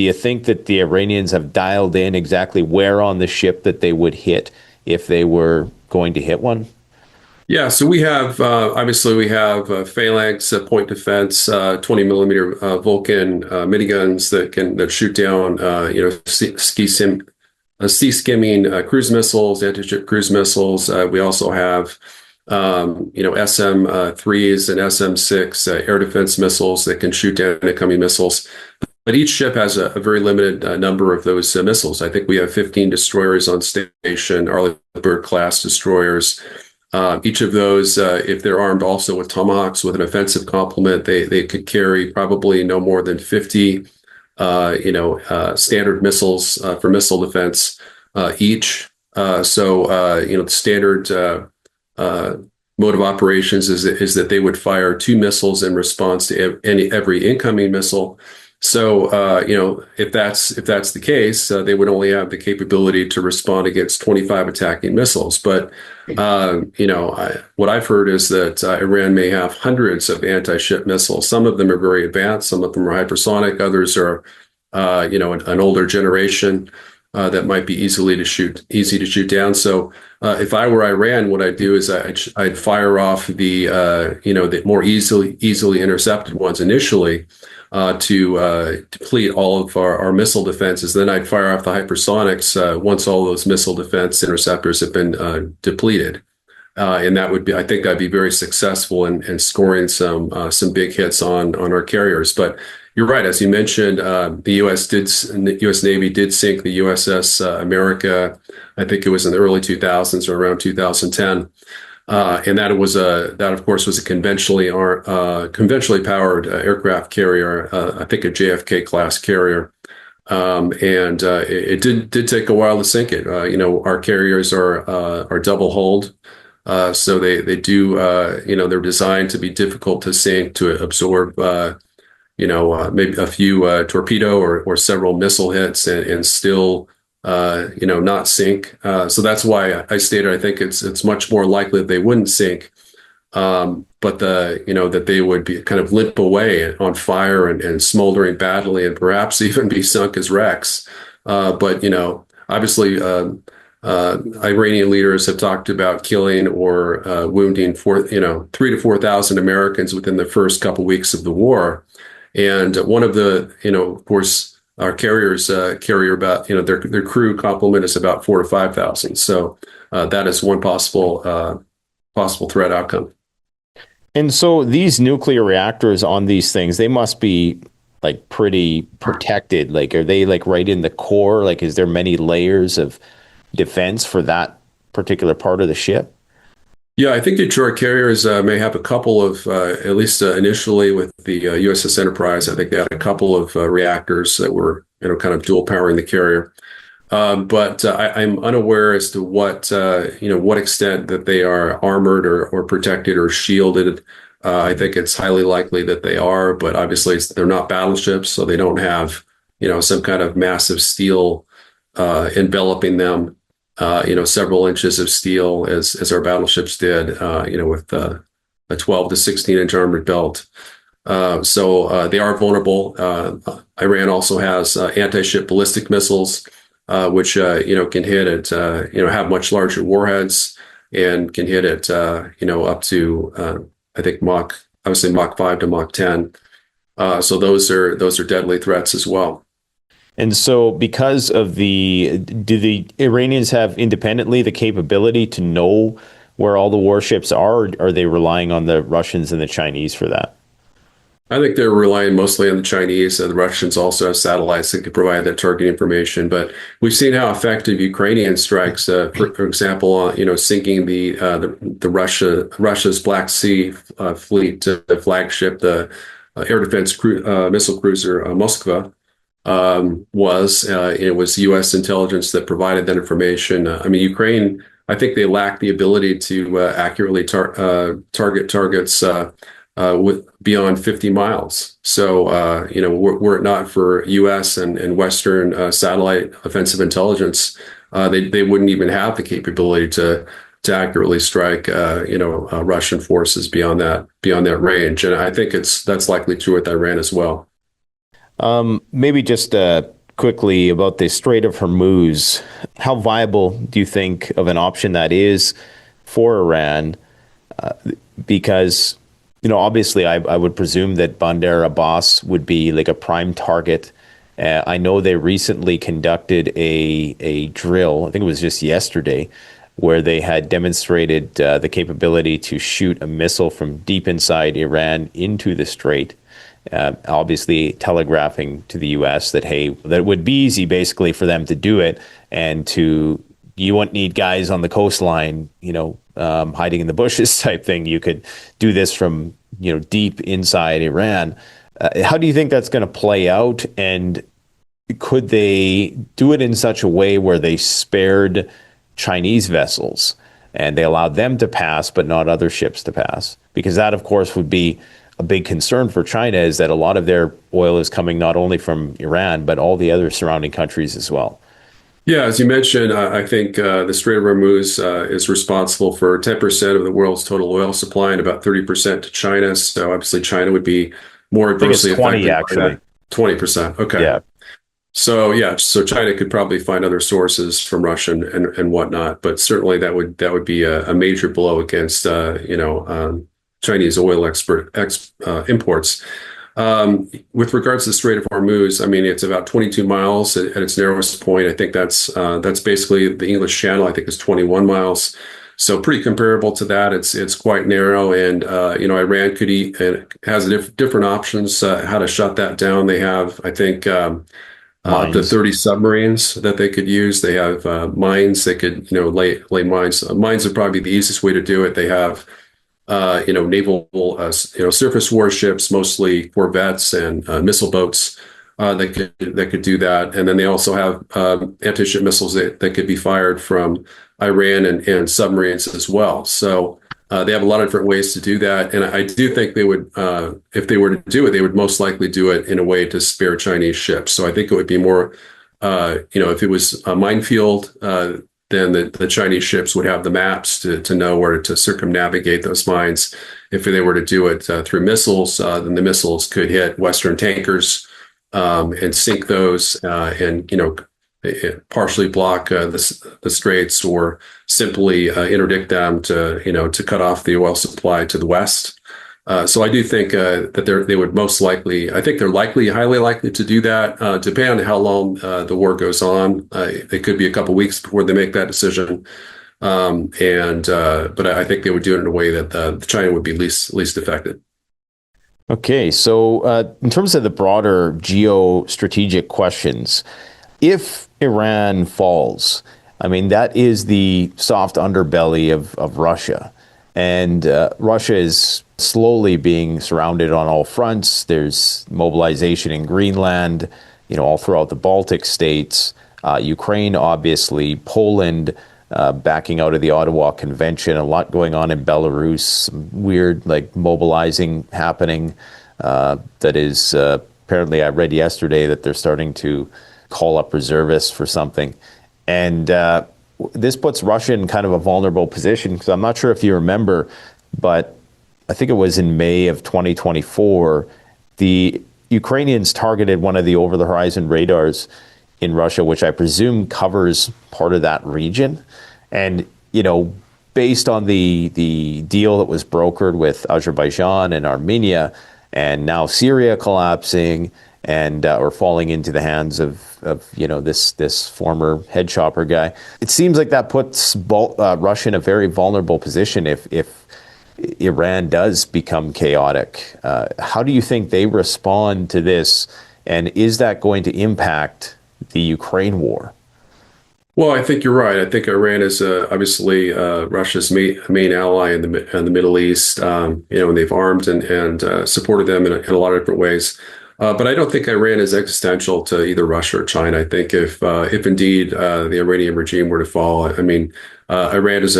you think that the Iranians have dialed in exactly where on the ship that they would hit if they were going to hit one? Yeah, so we have Phalanx point defense, 20 millimeter Vulcan miniguns that shoot down sea skimming cruise missiles, anti-ship cruise missiles. We also have SM-3s and SM-6 air defense missiles that can shoot down incoming missiles. But each ship has a very limited number of those missiles. I think we have 15 destroyers on station, Arleigh class destroyers. Each of those, if they're armed also with Tomahawks with an offensive complement, they could carry probably no more than 50, standard missiles for missile defense each. The standard mode of operations is that they would fire 2 missiles in response to every incoming missile. So, if that's the case, they would only have the capability to respond against 25 attacking missiles. But, what I've heard is that Iran may have hundreds of anti-ship missiles. Some of them are very advanced. Some of them are hypersonic. Others are, an older generation that might be easy to shoot down. So, if I were Iran, what I'd do is I'd fire off the more easily intercepted ones initially. To deplete all of our missile defenses. Then I'd fire off the hypersonics once all those missile defense interceptors have been depleted. And I think that'd be very successful in scoring some big hits on our carriers. But you're right, as you mentioned, the U.S. Navy did sink the USS America. I think it was in the early 2000s or around 2010. And that of course was a conventionally powered aircraft carrier, I think a JFK class carrier. It did take a while to sink it. Our carriers are double hulled. So they do, they're designed to be difficult to sink, to absorb, maybe a few torpedo or several missile hits and still not sink. So that's why I stated I think it's much more likely that they wouldn't sink but that they would be kind of limp away on fire and smoldering badly and perhaps even be sunk as wrecks. But obviously, Iranian leaders have talked about killing or wounding 3,000 to 4,000 Americans within the first couple weeks of the war. And one of the, of course, our carriers carry about, their crew complement is about 4,000 to 5,000. So that is one possible threat outcome. And so these nuclear reactors on these things, they must be like pretty protected. Like, are they like right in the core? Like, is there many layers of defense for that particular part of the ship? Yeah, I think Detroit carriers may have a couple of, at least initially with the USS Enterprise, I think they had a couple of reactors that were, kind of dual powering the carrier. But I'm unaware as to what extent that they are armored or protected or shielded. I think it's highly likely that they are, but obviously they're not battleships, so they don't have, some kind of massive steel enveloping them. Several inches of steel as our battleships did, with a 12 to 16 inch armored belt. So they are vulnerable. Iran also has anti-ship ballistic missiles, which, can hit at, have much larger warheads and can hit at, up to, I think Mach 5 to Mach 10. So those are deadly threats as well. And so because of do the Iranians have independently the capability to know where all the warships are, or are they relying on the Russians and the Chinese for that? I think they're relying mostly on the Chinese. The Russians also have satellites that could provide that target information. But we've seen how effective Ukrainian strikes, for example, sinking the Russia's Black Sea fleet flagship, the air defense missile cruiser Moskva. It was U.S. intelligence that provided that information. Ukraine, I think they lack the ability to accurately target targets with beyond 50 miles. So, were it not for U.S. and Western satellite offensive intelligence, they wouldn't even have the capability to accurately strike, Russian forces beyond that range. And I think that's likely true with Iran as well. Maybe just quickly about the Strait of Hormuz. How viable do you think of an option that is for Iran? Because, obviously I would presume that Bandar Abbas would be like a prime target. I know they recently conducted a drill, I think it was just yesterday, where they had demonstrated the capability to shoot a missile from deep inside Iran into the strait. Obviously telegraphing to the U.S. that, hey, that it would be easy basically for them to do it, and you wouldn't need guys on the coastline, hiding in the bushes type thing. You could do this from, deep inside Iran. How do you think that's going to play out? And could they do it in such a way where they spared Chinese vessels and they allowed them to pass, but not other ships to pass? Because that, of course, would be a big concern for China, is that a lot of their oil is coming not only from Iran, but all the other surrounding countries as well. Yeah, as you mentioned, I think the Strait of Hormuz is responsible for 10% of the world's total oil supply and about 30% to China. So obviously China would be more adversely affected. 20, actually. 20%. Okay. Yeah. So China could probably find other sources from Russia and whatnot, but certainly that would be a major blow against Chinese oil imports. With regards to the Strait of Hormuz, it's about 22 miles at its narrowest point. I think that's basically the English Channel. I think is 21 miles, so pretty comparable to that. It's quite narrow, and Iran has different options how to shut that down. They have, I think, up to 30 submarines that they could use. They have mines. They could lay mines. Mines would probably be the easiest way to do it. They have naval, surface warships, mostly corvettes and missile boats that could do that. And then they also have anti-ship missiles that could be fired from Iran and submarines as well. So they have a lot of different ways to do that. And I do think they would, if they were to do it, they would most likely do it in a way to spare Chinese ships. So I think it would be more, if it was a minefield, then the Chinese ships would have the maps to know where to circumnavigate those mines. If they were to do it through missiles, then the missiles could hit Western tankers and sink those, and partially block the straits, or simply interdict them to cut off the oil supply to the west. So I do think that they would most likely, I think they're highly likely to do that, depending on how long the war goes on. It could be a couple weeks before they make that decision. But I think they would do it in a way that China would be least affected. Okay, so in terms of the broader geostrategic questions, if Iran falls, I mean, that is the soft underbelly of Russia. And Russia is slowly being surrounded on all fronts. There's mobilization in Greenland, all throughout the Baltic states, Ukraine, obviously, Poland backing out of the Ottawa Convention, a lot going on in Belarus, some weird mobilizing happening that is apparently, I read yesterday that they're starting to call up reservists for something. And this puts Russia in kind of a vulnerable position, because I'm not sure if you remember, but I think it was in May of 2024, the Ukrainians targeted one of the over-the-horizon radars in Russia, which I presume covers part of that region. And, based on the deal that was brokered with Azerbaijan and Armenia, and now Syria collapsing and or falling into the hands of this former head chopper guy, it seems like that puts Russia in a very vulnerable position if Iran does become chaotic. How do you think they respond to this, and is that going to impact the Ukraine war? Well, I think you're right. I think Iran is obviously Russia's main ally in the Middle East, and they've armed and supported them in a lot of different ways. But I don't think Iran is existential to either Russia or China. I think if indeed the Iranian regime were to fall, I mean, Iran is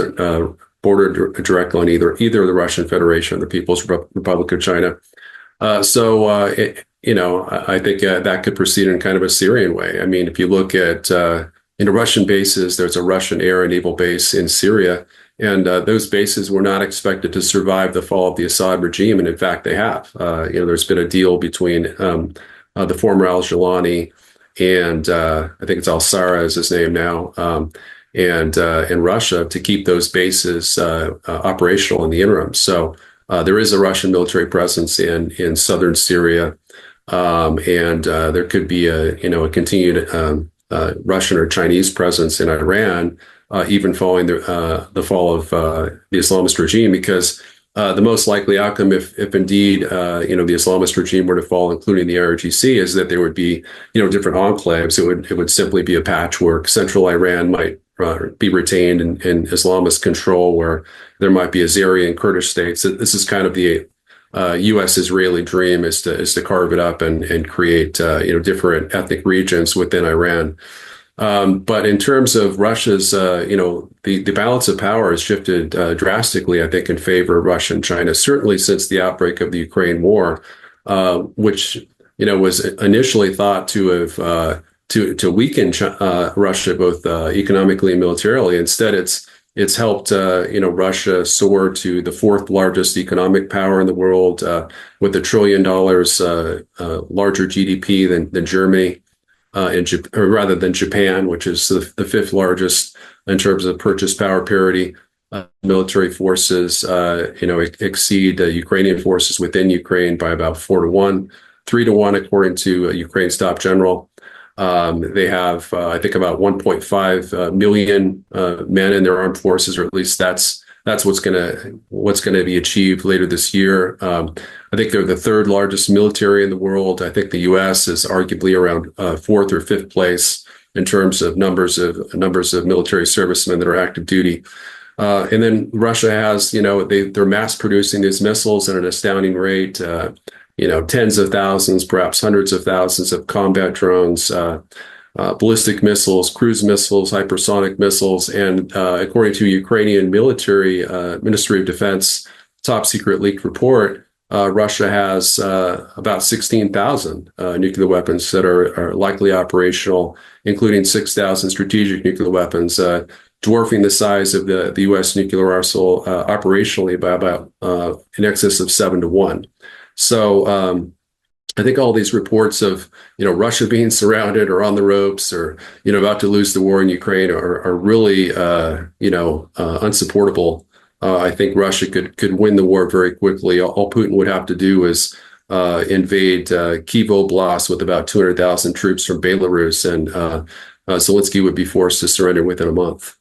bordered directly on either the Russian Federation or the People's Republic of China. I think that could proceed in kind of a Syrian way. I mean, if you look at Russian bases, there's a Russian air and naval base in Syria, and those bases were not expected to survive the fall of the Assad regime, and in fact, they have. There's been a deal between the former al-Jilani and I think it's al-Sara is his name now, and Russia to keep those bases operational in the interim. So there is a Russian military presence in southern Syria, and there could be a continued Russian or Chinese presence in Iran, even following the fall of the Islamist regime, because the most likely outcome, if indeed the Islamist regime were to fall, including the IRGC, is that there would be different enclaves. It would simply be a patchwork. Central Iran might be retained in Islamist control, where there might be Azeri and Kurdish states. This is kind of the U.S.-Israeli dream, is to carve it up and create different ethnic regions within Iran. But in terms of Russia's, the balance of power has shifted drastically, I think, in favor of Russia and China, certainly since the outbreak of the Ukraine war, which was initially thought to have to weaken Russia both economically and militarily. Instead, it's helped Russia soar to the fourth largest economic power in the world, with $1 trillion larger GDP than Germany, rather than Japan, which is the fifth largest in terms of purchase power parity. Military forces, exceed Ukrainian forces within Ukraine by about 4-1, 3-1, according to Ukraine's top general. They have, I think, about 1.5 million men in their armed forces, or at least that's what's going to be achieved later this year. I think they're the third largest military in the world. I think the U.S. is arguably around fourth or fifth place in terms of numbers of military servicemen that are active duty. And then Russia has, they're mass producing these missiles at an astounding rate. Tens of thousands, perhaps hundreds of thousands of combat drones, ballistic missiles, cruise missiles, hypersonic missiles. And according to Ukrainian military Ministry of Defense top secret leaked report, Russia has about 16,000 nuclear weapons that are likely operational, including 6,000 strategic nuclear weapons. dwarfing the size of the U.S. nuclear arsenal operationally by about in excess of 7-1. So I think all these reports of, Russia being surrounded or on the ropes or, about to lose the war in Ukraine are really, unsupportable. I think Russia could win the war very quickly. All Putin would have to do is invade Kyiv Oblast with about 200,000 troops from Belarus, and Zelensky would be forced to surrender within a month.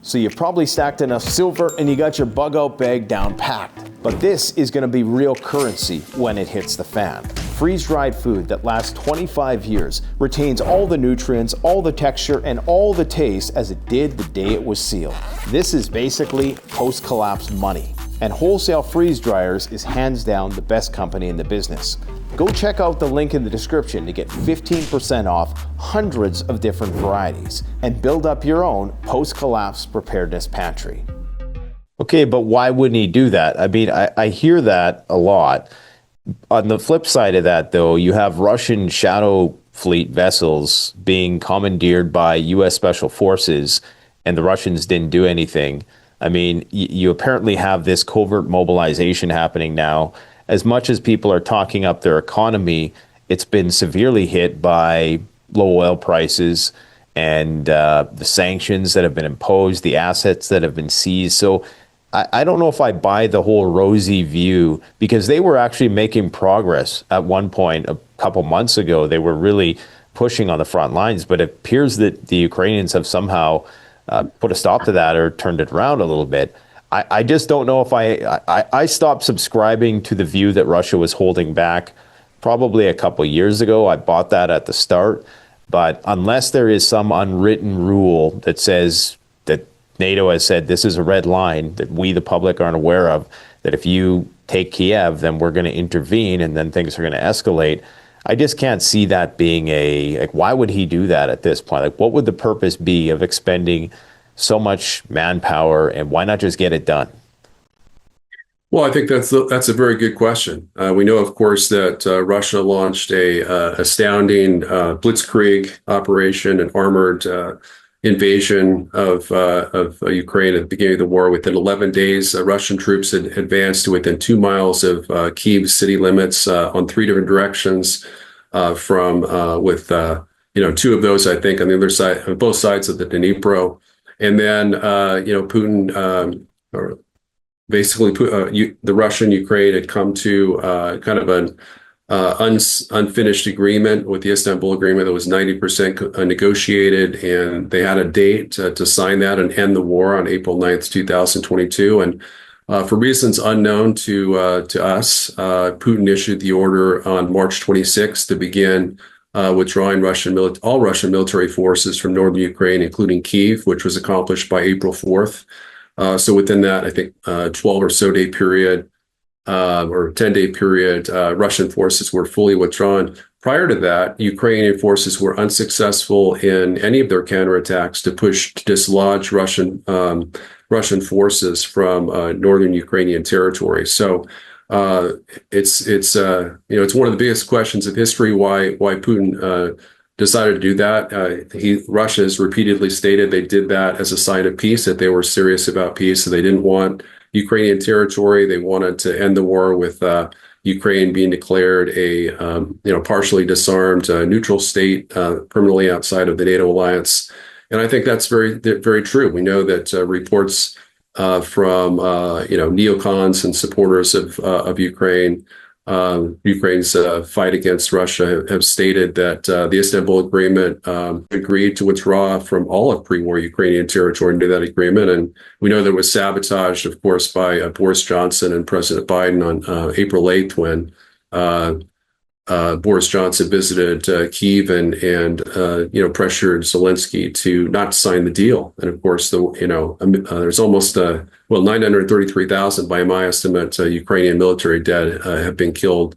So you've probably stacked enough silver and you got your bug out bag down packed. But this is going to be real currency when it hits the fan. Freeze-dried food that lasts 25 years, retains all the nutrients, all the texture, and all the taste as it did the day it was sealed. This is basically post-collapse money. And Wholesale Freeze Dryers is hands down the best company in the business. Go check out the link in the description to get 15% off hundreds of different varieties and build up your own post-collapse preparedness pantry. Okay, but why wouldn't he do that? I mean, I hear that a lot. On the flip side of that, though, you have Russian shadow fleet vessels being commandeered by U.S. Special Forces, and the Russians didn't do anything. I mean, you apparently have this covert mobilization happening now. As much as people are talking up their economy, it's been severely hit by low oil prices and the sanctions that have been imposed, the assets that have been seized. So I don't know if I buy the whole rosy view, because they were actually making progress at one point a couple months ago. They were really pushing on the front lines, but it appears that the Ukrainians have somehow put a stop to that or turned it around a little bit. I just don't know if I stopped subscribing to the view that Russia was holding back probably a couple years ago. I bought that at the start. But unless there is some unwritten rule that says that NATO has said this is a red line that we, the public, aren't aware of, that if you take Kiev, then we're going to intervene and then things are going to escalate. I just can't see that being why would he do that at this point? Like, what would the purpose be of expending so much manpower, and why not just get it done? Well, I think that's a very good question. We know, of course, that Russia launched a astounding blitzkrieg operation, an armored invasion of Ukraine at the beginning of the war. Within 11 days, Russian troops had advanced to within 2 miles of Kyiv city limits on 3 different directions. With 2 of those, I think, on the other side, on both sides of the Dnipro. And then, Putin, the Russian Ukraine had come to kind of an unfinished agreement with the Istanbul Agreement that was 90% negotiated, and they had a date to sign that and end the war on April 9th, 2022. And for reasons unknown to us, Putin issued the order on March 26th to begin withdrawing all Russian military forces from northern Ukraine, including Kyiv, which was accomplished by April 4th. So within that, I think 12 or so day period or 10-day period, Russian forces were fully withdrawn. Prior to that, Ukrainian forces were unsuccessful in any of their counterattacks to dislodge Russian forces from northern Ukrainian territory. So it's one of the biggest questions of history why Putin decided to do that. Russia has repeatedly stated they did that as a sign of peace, that they were serious about peace. So they didn't want Ukrainian territory. They wanted to end the war with Ukraine being declared a partially disarmed neutral state permanently outside of the NATO alliance. And I think that's very, very true. We know that reports from neocons and supporters of Ukraine's fight against Russia have stated that the Istanbul Agreement agreed to withdraw from all of pre-war Ukrainian territory into that agreement. And we know that it was sabotaged, of course, by Boris Johnson and President Biden on April 8th when Boris Johnson visited Kyiv and pressured Zelensky to not sign the deal. And of course, there's almost 933,000 by my estimate Ukrainian military dead have been killed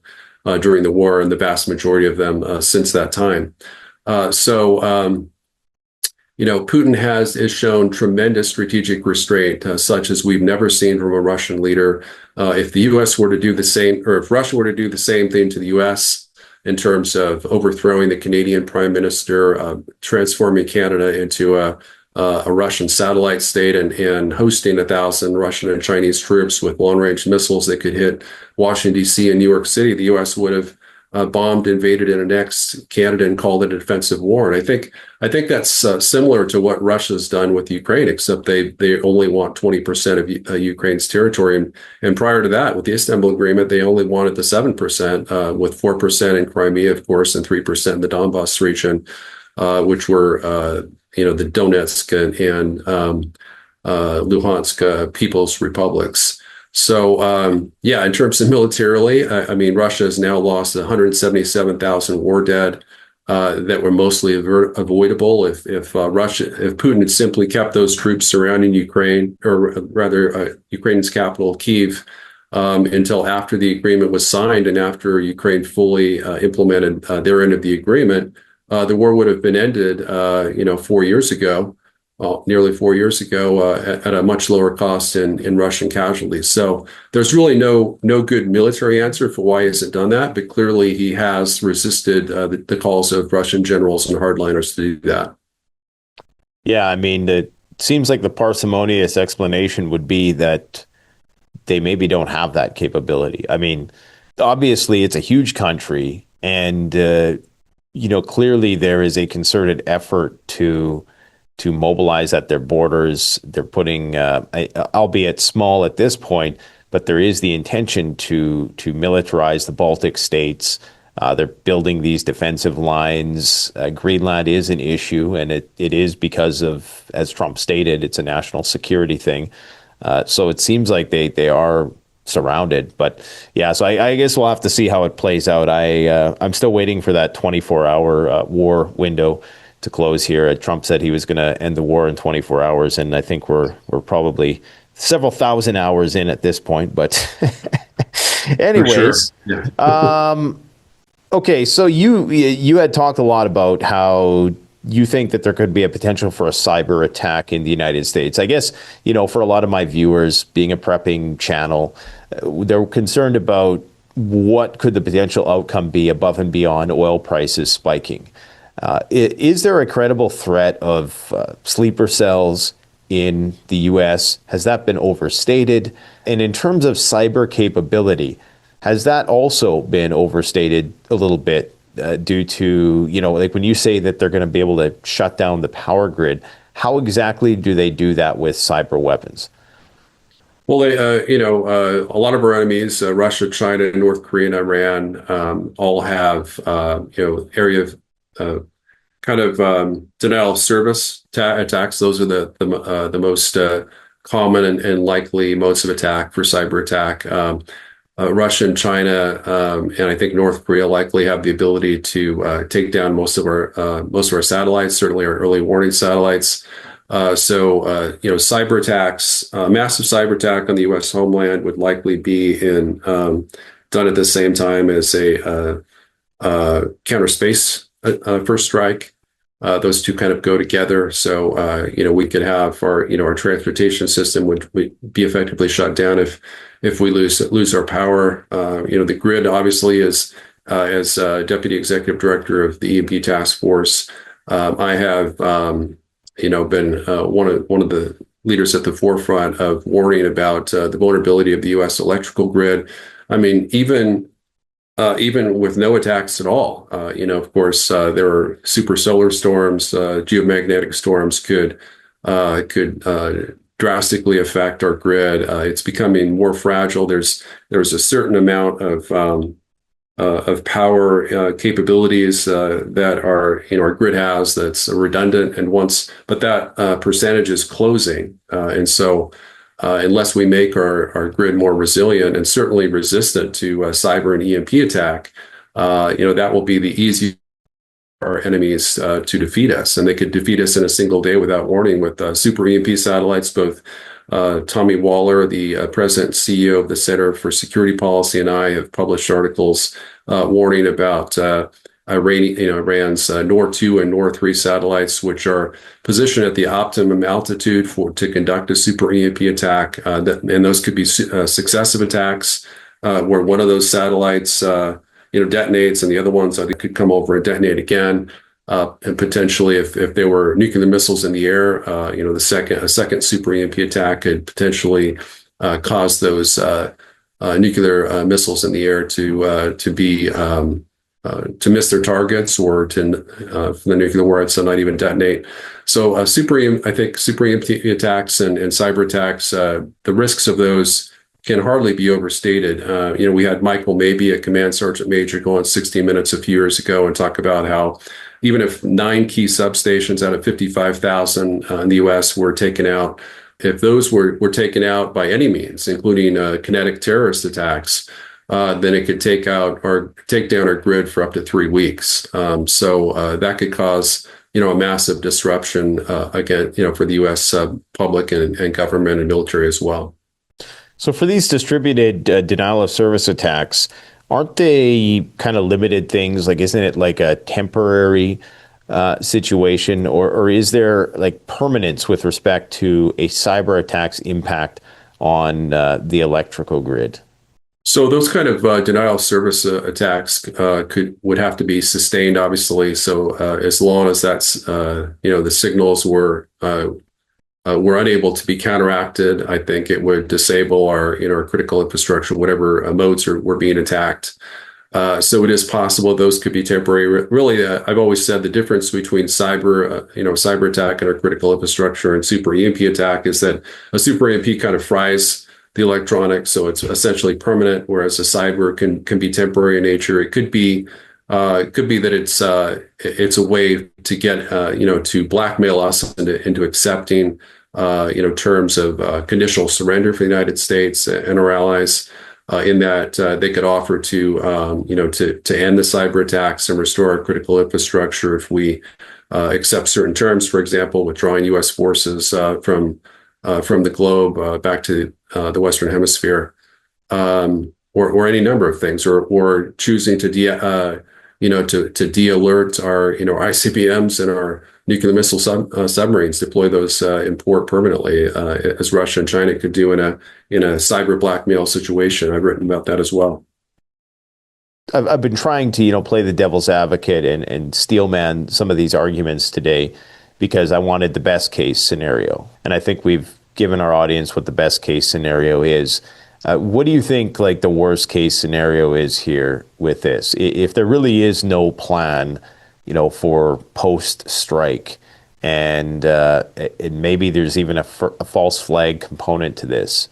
during the war, and the vast majority of them since that time. Putin has shown tremendous strategic restraint, such as we've never seen from a Russian leader. If the U.S. were to do the same, or if Russia were to do the same thing to the U.S. in terms of overthrowing the Canadian Prime Minister, transforming Canada into a a Russian satellite state and hosting 1,000 Russian and Chinese troops with long-range missiles that could hit Washington, D.C. and New York City, the U.S. would have bombed, invaded, and annexed Canada and called it a defensive war. And I think that's similar to what Russia's done with Ukraine, except they only want 20% of Ukraine's territory. And prior to that, with the Istanbul Agreement, they only wanted the 7%, with 4% in Crimea, of course, and 3% in the Donbass region, which were the Donetsk and Luhansk People's Republics. So, in terms of militarily, I mean, Russia has now lost 177,000 war dead that were mostly avoidable if Putin had simply kept those troops surrounding Ukraine, or rather Ukraine's capital, Kyiv, until after the agreement was signed and after Ukraine fully implemented their end of the agreement. The war would have been ended, 4 years ago. Nearly 4 years ago, at a much lower cost in Russian casualties. So there's really no good military answer for why he hasn't done that, but clearly he has resisted the calls of Russian generals and hardliners to do that. Yeah, I mean, it seems like the parsimonious explanation would be that they maybe don't have that capability. I mean, obviously it's a huge country, and clearly there is a concerted effort to mobilize at their borders. They're putting, albeit small at this point, but there is the intention to militarize the Baltic states. They're building these defensive lines. Greenland is an issue, and it is because of, as Trump stated, it's a national security thing. So it seems like they are surrounded. But yeah, so I guess we'll have to see how it plays out. I'm still waiting for that 24-hour war window to close here. Trump said he was going to end the war in 24 hours, and I think we're probably several thousand hours in at this point. But anyways, sure. Yeah. Okay, so you had talked a lot about how you think that there could be a potential for a cyber attack in the United States. I guess, for a lot of my viewers, being a prepping channel, they're concerned about what could the potential outcome be above and beyond oil prices spiking. Is there a credible threat of sleeper cells in the U.S.? Has that been overstated? And in terms of cyber capability, has that also been overstated a little bit due to, like when you say that they're going to be able to shut down the power grid, how exactly do they do that with cyber weapons? Well, a lot of our enemies, Russia, China, North Korea, and Iran, all have, area of kind of denial of service attacks. Those are the most common and likely modes of attack for cyber attack. Russia and China, and I think North Korea likely have the ability to take down most of our satellites, certainly our early warning satellites. Cyber attacks, massive cyber attack on the U.S. homeland would likely be done at the same time as a counter space first strike. Those two kind of go together. So, we could have our transportation system would be effectively shut down if we lose our power. The grid obviously is, as Deputy Executive Director of the E&P Task Force, I have, been one of the leaders at the forefront of warning about the vulnerability of the U.S. electrical grid. I mean, even with no attacks at all, of course, there are super solar storms, geomagnetic storms could drastically affect our grid. It's becoming more fragile. There's a certain amount of power capabilities that our grid has that's redundant, but that percentage is closing, and so. Unless we make our grid more resilient and certainly resistant to cyber and EMP attack, that will be the easiest for our enemies to defeat us. And they could defeat us in a single day without warning with super EMP satellites. Both Tommy Waller, the president and CEO of the Center for Security Policy, and I have published articles warning about Iran's NOR-2 and NOR-3 satellites, which are positioned at the optimum altitude to conduct a super EMP attack. And those could be successive attacks where one of those satellites, detonates, and the other ones could come over and detonate again. and potentially, if there were nuclear missiles in the air, a second super EMP attack could potentially cause those nuclear missiles in the air to miss their targets, or for the nuclear warheads to not even detonate. So I think super EMP attacks and cyber attacks, the risks of those can hardly be overstated. We had Michael Mabey, a command sergeant major, go on 60 Minutes a few years ago and talk about how even if 9 key substations out of 55,000 in the U.S. were taken out, if those were taken out by any means, including kinetic terrorist attacks, then it could take down our grid for up to 3 weeks. So that could cause a massive disruption again, for the U.S. Public and government and military as well. So for these distributed denial of service attacks, aren't they kind of limited things? Like, isn't it like a temporary situation, or is there like permanence with respect to a cyber attack's impact on the electrical grid? So those kind of denial of service attacks would have to be sustained, obviously. So as long as that's the signals were unable to be counteracted, I think it would disable our critical infrastructure, whatever modes were being attacked. So it is possible those could be temporary. Really, I've always said the difference between cyber attack and our critical infrastructure and super EMP attack is that a super EMP kind of fries the electronics, so it's essentially permanent, whereas a cyber can be temporary in nature. It could be that it's a way to get to blackmail us into accepting terms of conditional surrender for the United States and our allies, in that they could offer to end the cyber attacks and restore our critical infrastructure if we accept certain terms. For example, withdrawing U.S. forces from the globe back to the Western Hemisphere, or any number of things, or choosing to de-alert our ICBMs and our nuclear missile submarines, deploy those in port permanently, as Russia and China could do in a cyber blackmail situation. I've written about that as well. I've been trying to play the devil's advocate and steelman some of these arguments today, because I wanted the best case scenario, and I think we've given our audience what the best case scenario is. What do you think like the worst case scenario is here with this? If there really is no plan, for post strike, and maybe there's even a false flag component to this,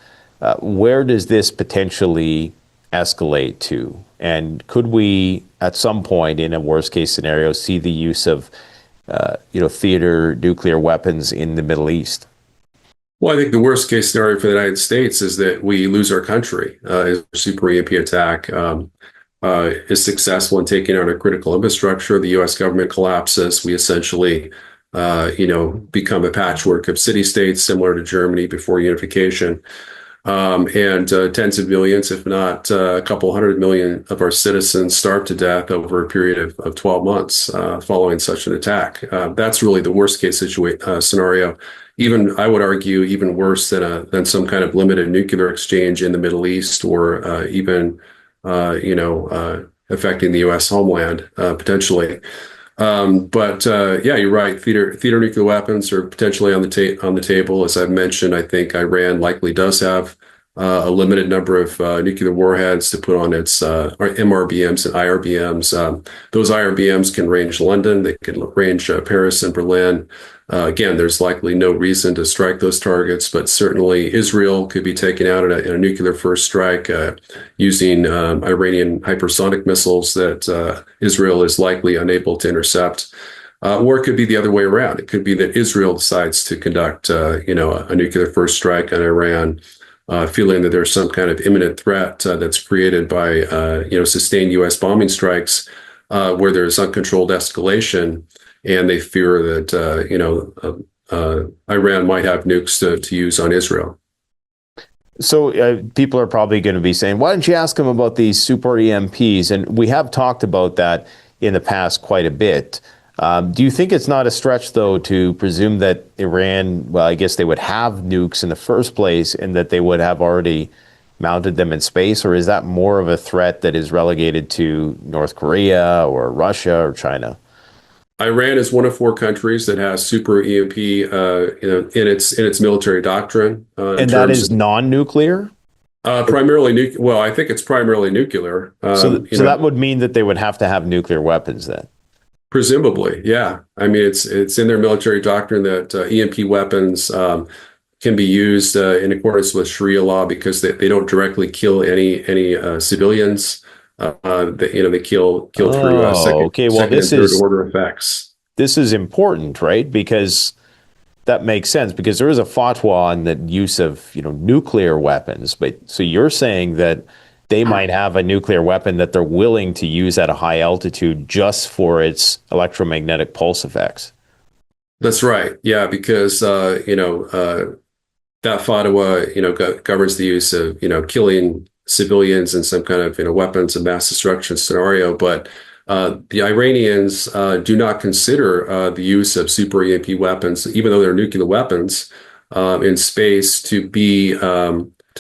where does this potentially escalate to? And could we, at some point in a worst case scenario, see the use of theater nuclear weapons in the Middle East? Well, I think the worst case scenario for the United States is that we lose our country. If a super EMP attack is successful in taking out our critical infrastructure, the U.S. government collapses. We essentially, become a patchwork of city-states similar to Germany before unification. And tens of millions, if not a couple 100 million of our citizens starve to death over a period of 12 months following such an attack. That's really the worst case scenario. Even, I would argue, even worse than some kind of limited nuclear exchange in the Middle East, or even affecting the U.S. homeland potentially. But you're right. Theater nuclear weapons are potentially on the table. As I've mentioned, I think Iran likely does have a limited number of nuclear warheads to put on its MRBMs and IRBMs. Those IRBMs can range London. They can range Paris and Berlin. Again, there's likely no reason to strike those targets, but certainly Israel could be taken out in a nuclear first strike using Iranian hypersonic missiles that Israel is likely unable to intercept. Or it could be the other way around. It could be that Israel decides to conduct a nuclear first strike on Iran, feeling that there's some kind of imminent threat that's created by sustained U.S. bombing strikes, where there's uncontrolled escalation, and they fear that Iran might have nukes to use on Israel. So people are probably going to be saying, why don't you ask them about these super EMPs? And we have talked about that in the past quite a bit. Do you think it's not a stretch, though, to presume that Iran, well, I guess they would have nukes in the first place, and that they would have already mounted them in space? Or is that more of a threat that is relegated to North Korea or Russia or China? Iran is one of four countries that has super EMP, in its military doctrine. And that is non-nuclear? Primarily nuclear. Well, I think it's primarily nuclear. So that would mean that they would have to have nuclear weapons then. Presumably, yeah. I mean, it's in their military doctrine that EMP weapons can be used in accordance with Sharia law because they don't directly kill any civilians. They kill through okay. Well, second and third order effects. This is important, right? Because that makes sense, because there is a fatwa on the use of nuclear weapons. But so you're saying that they might have a nuclear weapon that they're willing to use at a high altitude just for its electromagnetic pulse effects. That's right. Yeah, because that fatwa governs the use of killing civilians in some kind of weapons of mass destruction scenario. But the Iranians do not consider the use of super EMP weapons, even though they're nuclear weapons, in space to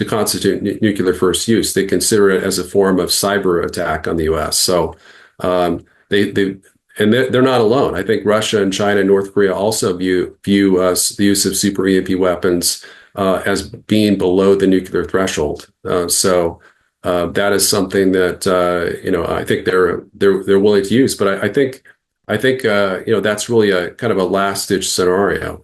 constitute nuclear first use. They consider it as a form of cyber attack on the U.S. So they're not alone. I think Russia and China and North Korea also view the use of super EMP weapons as being below the nuclear threshold. So that is something that I think they're willing to use. But I think that's really a kind of a last ditch scenario.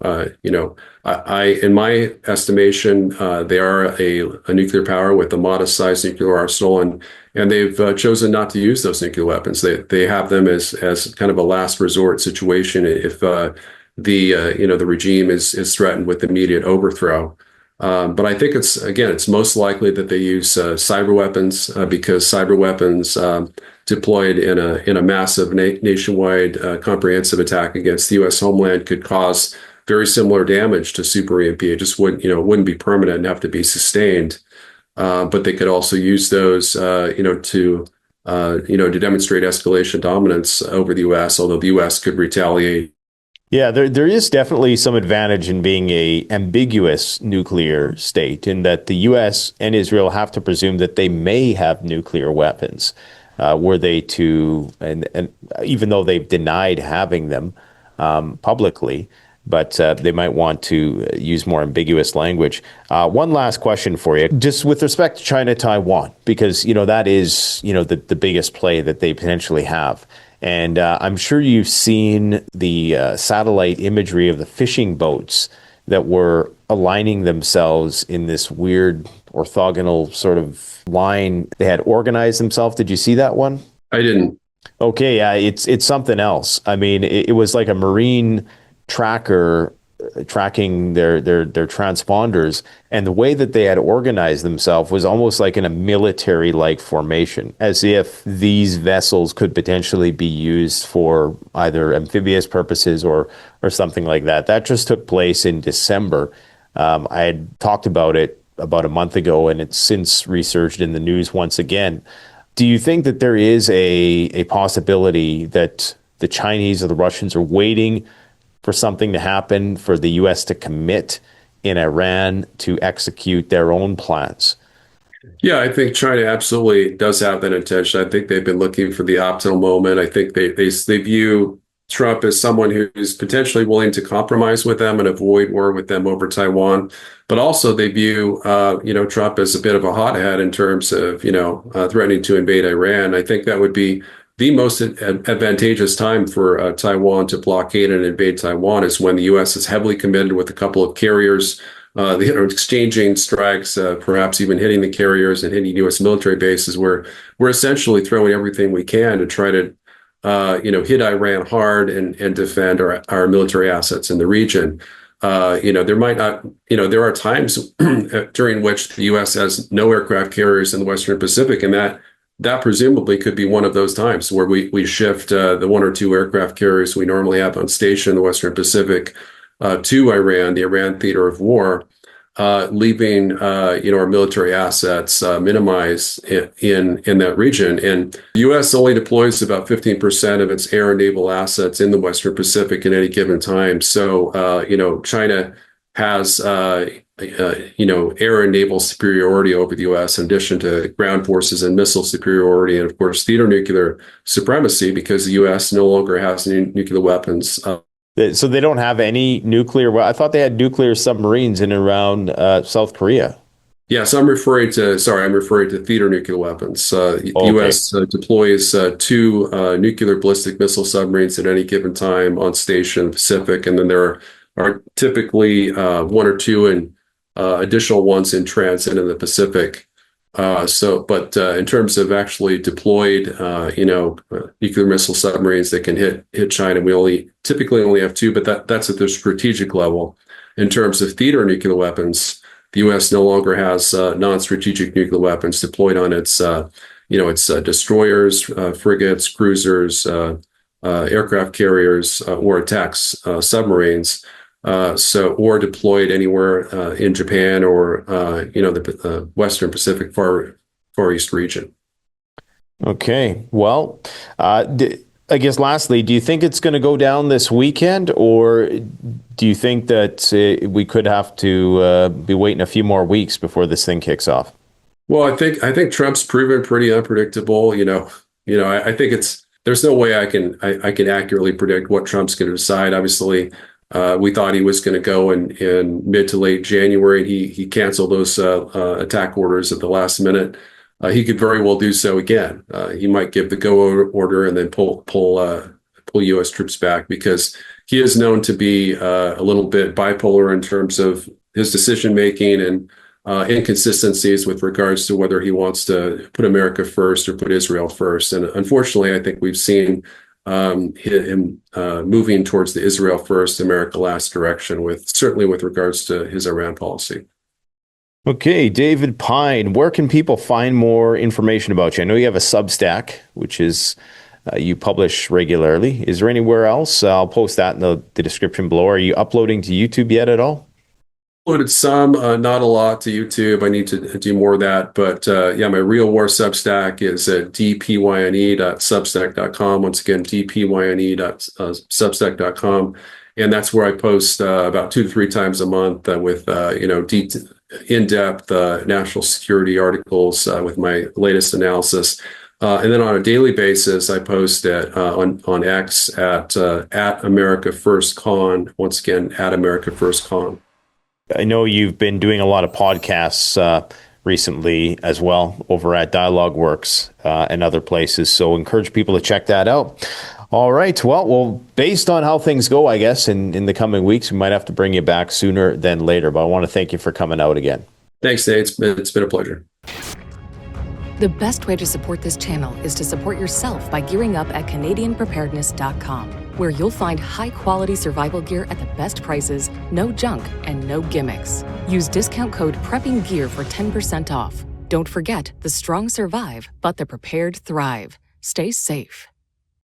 In my estimation, they are a nuclear power with a modest sized nuclear arsenal, and they've chosen not to use those nuclear weapons. They have them as kind of a last resort situation if the regime is threatened with immediate overthrow. But I think it's most likely that they use cyber weapons because cyber weapons deployed in a massive nationwide comprehensive attack against the U.S. homeland could cause very similar damage to super EMP. It just wouldn't be permanent and have to be sustained. But they could also use those, to demonstrate escalation dominance over the U.S., although the U.S. could retaliate. Yeah, there is definitely some advantage in being a ambiguous nuclear state, in that the U.S. and Israel have to presume that they may have nuclear weapons, were they to, and even though they've denied having them publicly, but they might want to use more ambiguous language. One last question for you, just with respect to China-Taiwan, because that is the biggest play that they potentially have. And I'm sure you've seen the satellite imagery of the fishing boats that were aligning themselves in this weird orthogonal sort of line. They had organized themselves. Did you see that one? I didn't. Okay, yeah, it's something else. I mean, it was like a marine tracker tracking their transponders, and the way that they had organized themselves was almost like in a military-like formation, as if these vessels could potentially be used for either amphibious purposes or something like that. That just took place in December. I had talked about it about a month ago, and it's since resurged in the news once again. Do you think that there is a possibility that the Chinese or the Russians are waiting for something to happen for the U.S. to commit in Iran to execute their own plans? Yeah, I think China absolutely does have that intention. I think they've been looking for the optimal moment. I think they view Trump as someone who's potentially willing to compromise with them and avoid war with them over Taiwan. But also they view, Trump as a bit of a hothead in terms of, threatening to invade Iran. I think that would be the most advantageous time for Taiwan to blockade and invade Taiwan is when the U.S. is heavily committed with a couple of carriers, exchanging strikes, perhaps even hitting the carriers and hitting U.S. military bases, where we're essentially throwing everything we can to try to, hit Iran hard and defend our military assets in the region. There might not, there are times during which the U.S. has no aircraft carriers in the Western Pacific, and that presumably could be one of those times where we shift the one or two aircraft carriers we normally have on station in the Western Pacific to Iran, the Iran theater of war, leaving our military assets minimized in that region. And the U.S. only deploys about 15% of its air and naval assets in the Western Pacific at any given time. So China has air and naval superiority over the U.S. in addition to ground forces and missile superiority, and of course theater nuclear supremacy because the U.S. no longer has any nuclear weapons. So they don't have any nuclear. I thought they had nuclear submarines in and around South Korea. Yes, I'm referring to theater nuclear weapons. The U.S. deploys 2 nuclear ballistic missile submarines at any given time on station in the Pacific, and then there are typically 1 or 2 and additional ones in transit in the Pacific. But in terms of actually deployed, nuclear missile submarines that can hit China, we typically only have 2, but that's at the strategic level. In terms of theater nuclear weapons, the U.S. no longer has non-strategic nuclear weapons deployed on its destroyers, frigates, cruisers, aircraft carriers, or attacks submarines. Or deployed anywhere in Japan or the Western Pacific Far East region. Okay. Well, I guess lastly, do you think it's going to go down this weekend, or do you think that we could have to be waiting a few more weeks before this thing kicks off? Well, I think Trump's proven pretty unpredictable. I think there's no way I can accurately predict what Trump's going to decide. Obviously, we thought he was going to go in mid to late January. He canceled those attack orders at the last minute. He could very well do so again. He might give the go order and then pull U.S. troops back because he is known to be a little bit bipolar in terms of his decision making and inconsistencies with regards to whether he wants to put America first or put Israel first. And unfortunately, I think we've seen him moving towards the Israel first, America last direction, certainly with regards to his Iran policy. Okay, David Pyne, where can people find more information about you? I know you have a Substack, which is you publish regularly. Is there anywhere else? I'll post that in the description below. Are you uploading to YouTube yet at all? Uploaded some, not a lot to YouTube. I need to do more of that. But my Real War Substack is at dpyne.substack.com. Once again, dpyne.substack.com. And that's where I post about 2 to 3 times a month with in-depth national security articles with my latest analysis. And then on a daily basis, I post on X at America First Con. Once again, at America First Con. I know you've been doing a lot of podcasts recently as well over at Dialogue Works and other places. So encourage people to check that out. All right. Well, based on how things go, I guess, in the coming weeks, we might have to bring you back sooner than later. But I want to thank you for coming out again. Thanks, Nate. It's been a pleasure. The best way to support this channel is to support yourself by gearing up at CanadianPreparedness.com, where you'll find high-quality survival gear at the best prices, no junk, and no gimmicks. Use discount code PREPPINGGEAR for 10% off. Don't forget, the strong survive, but the prepared thrive. Stay safe.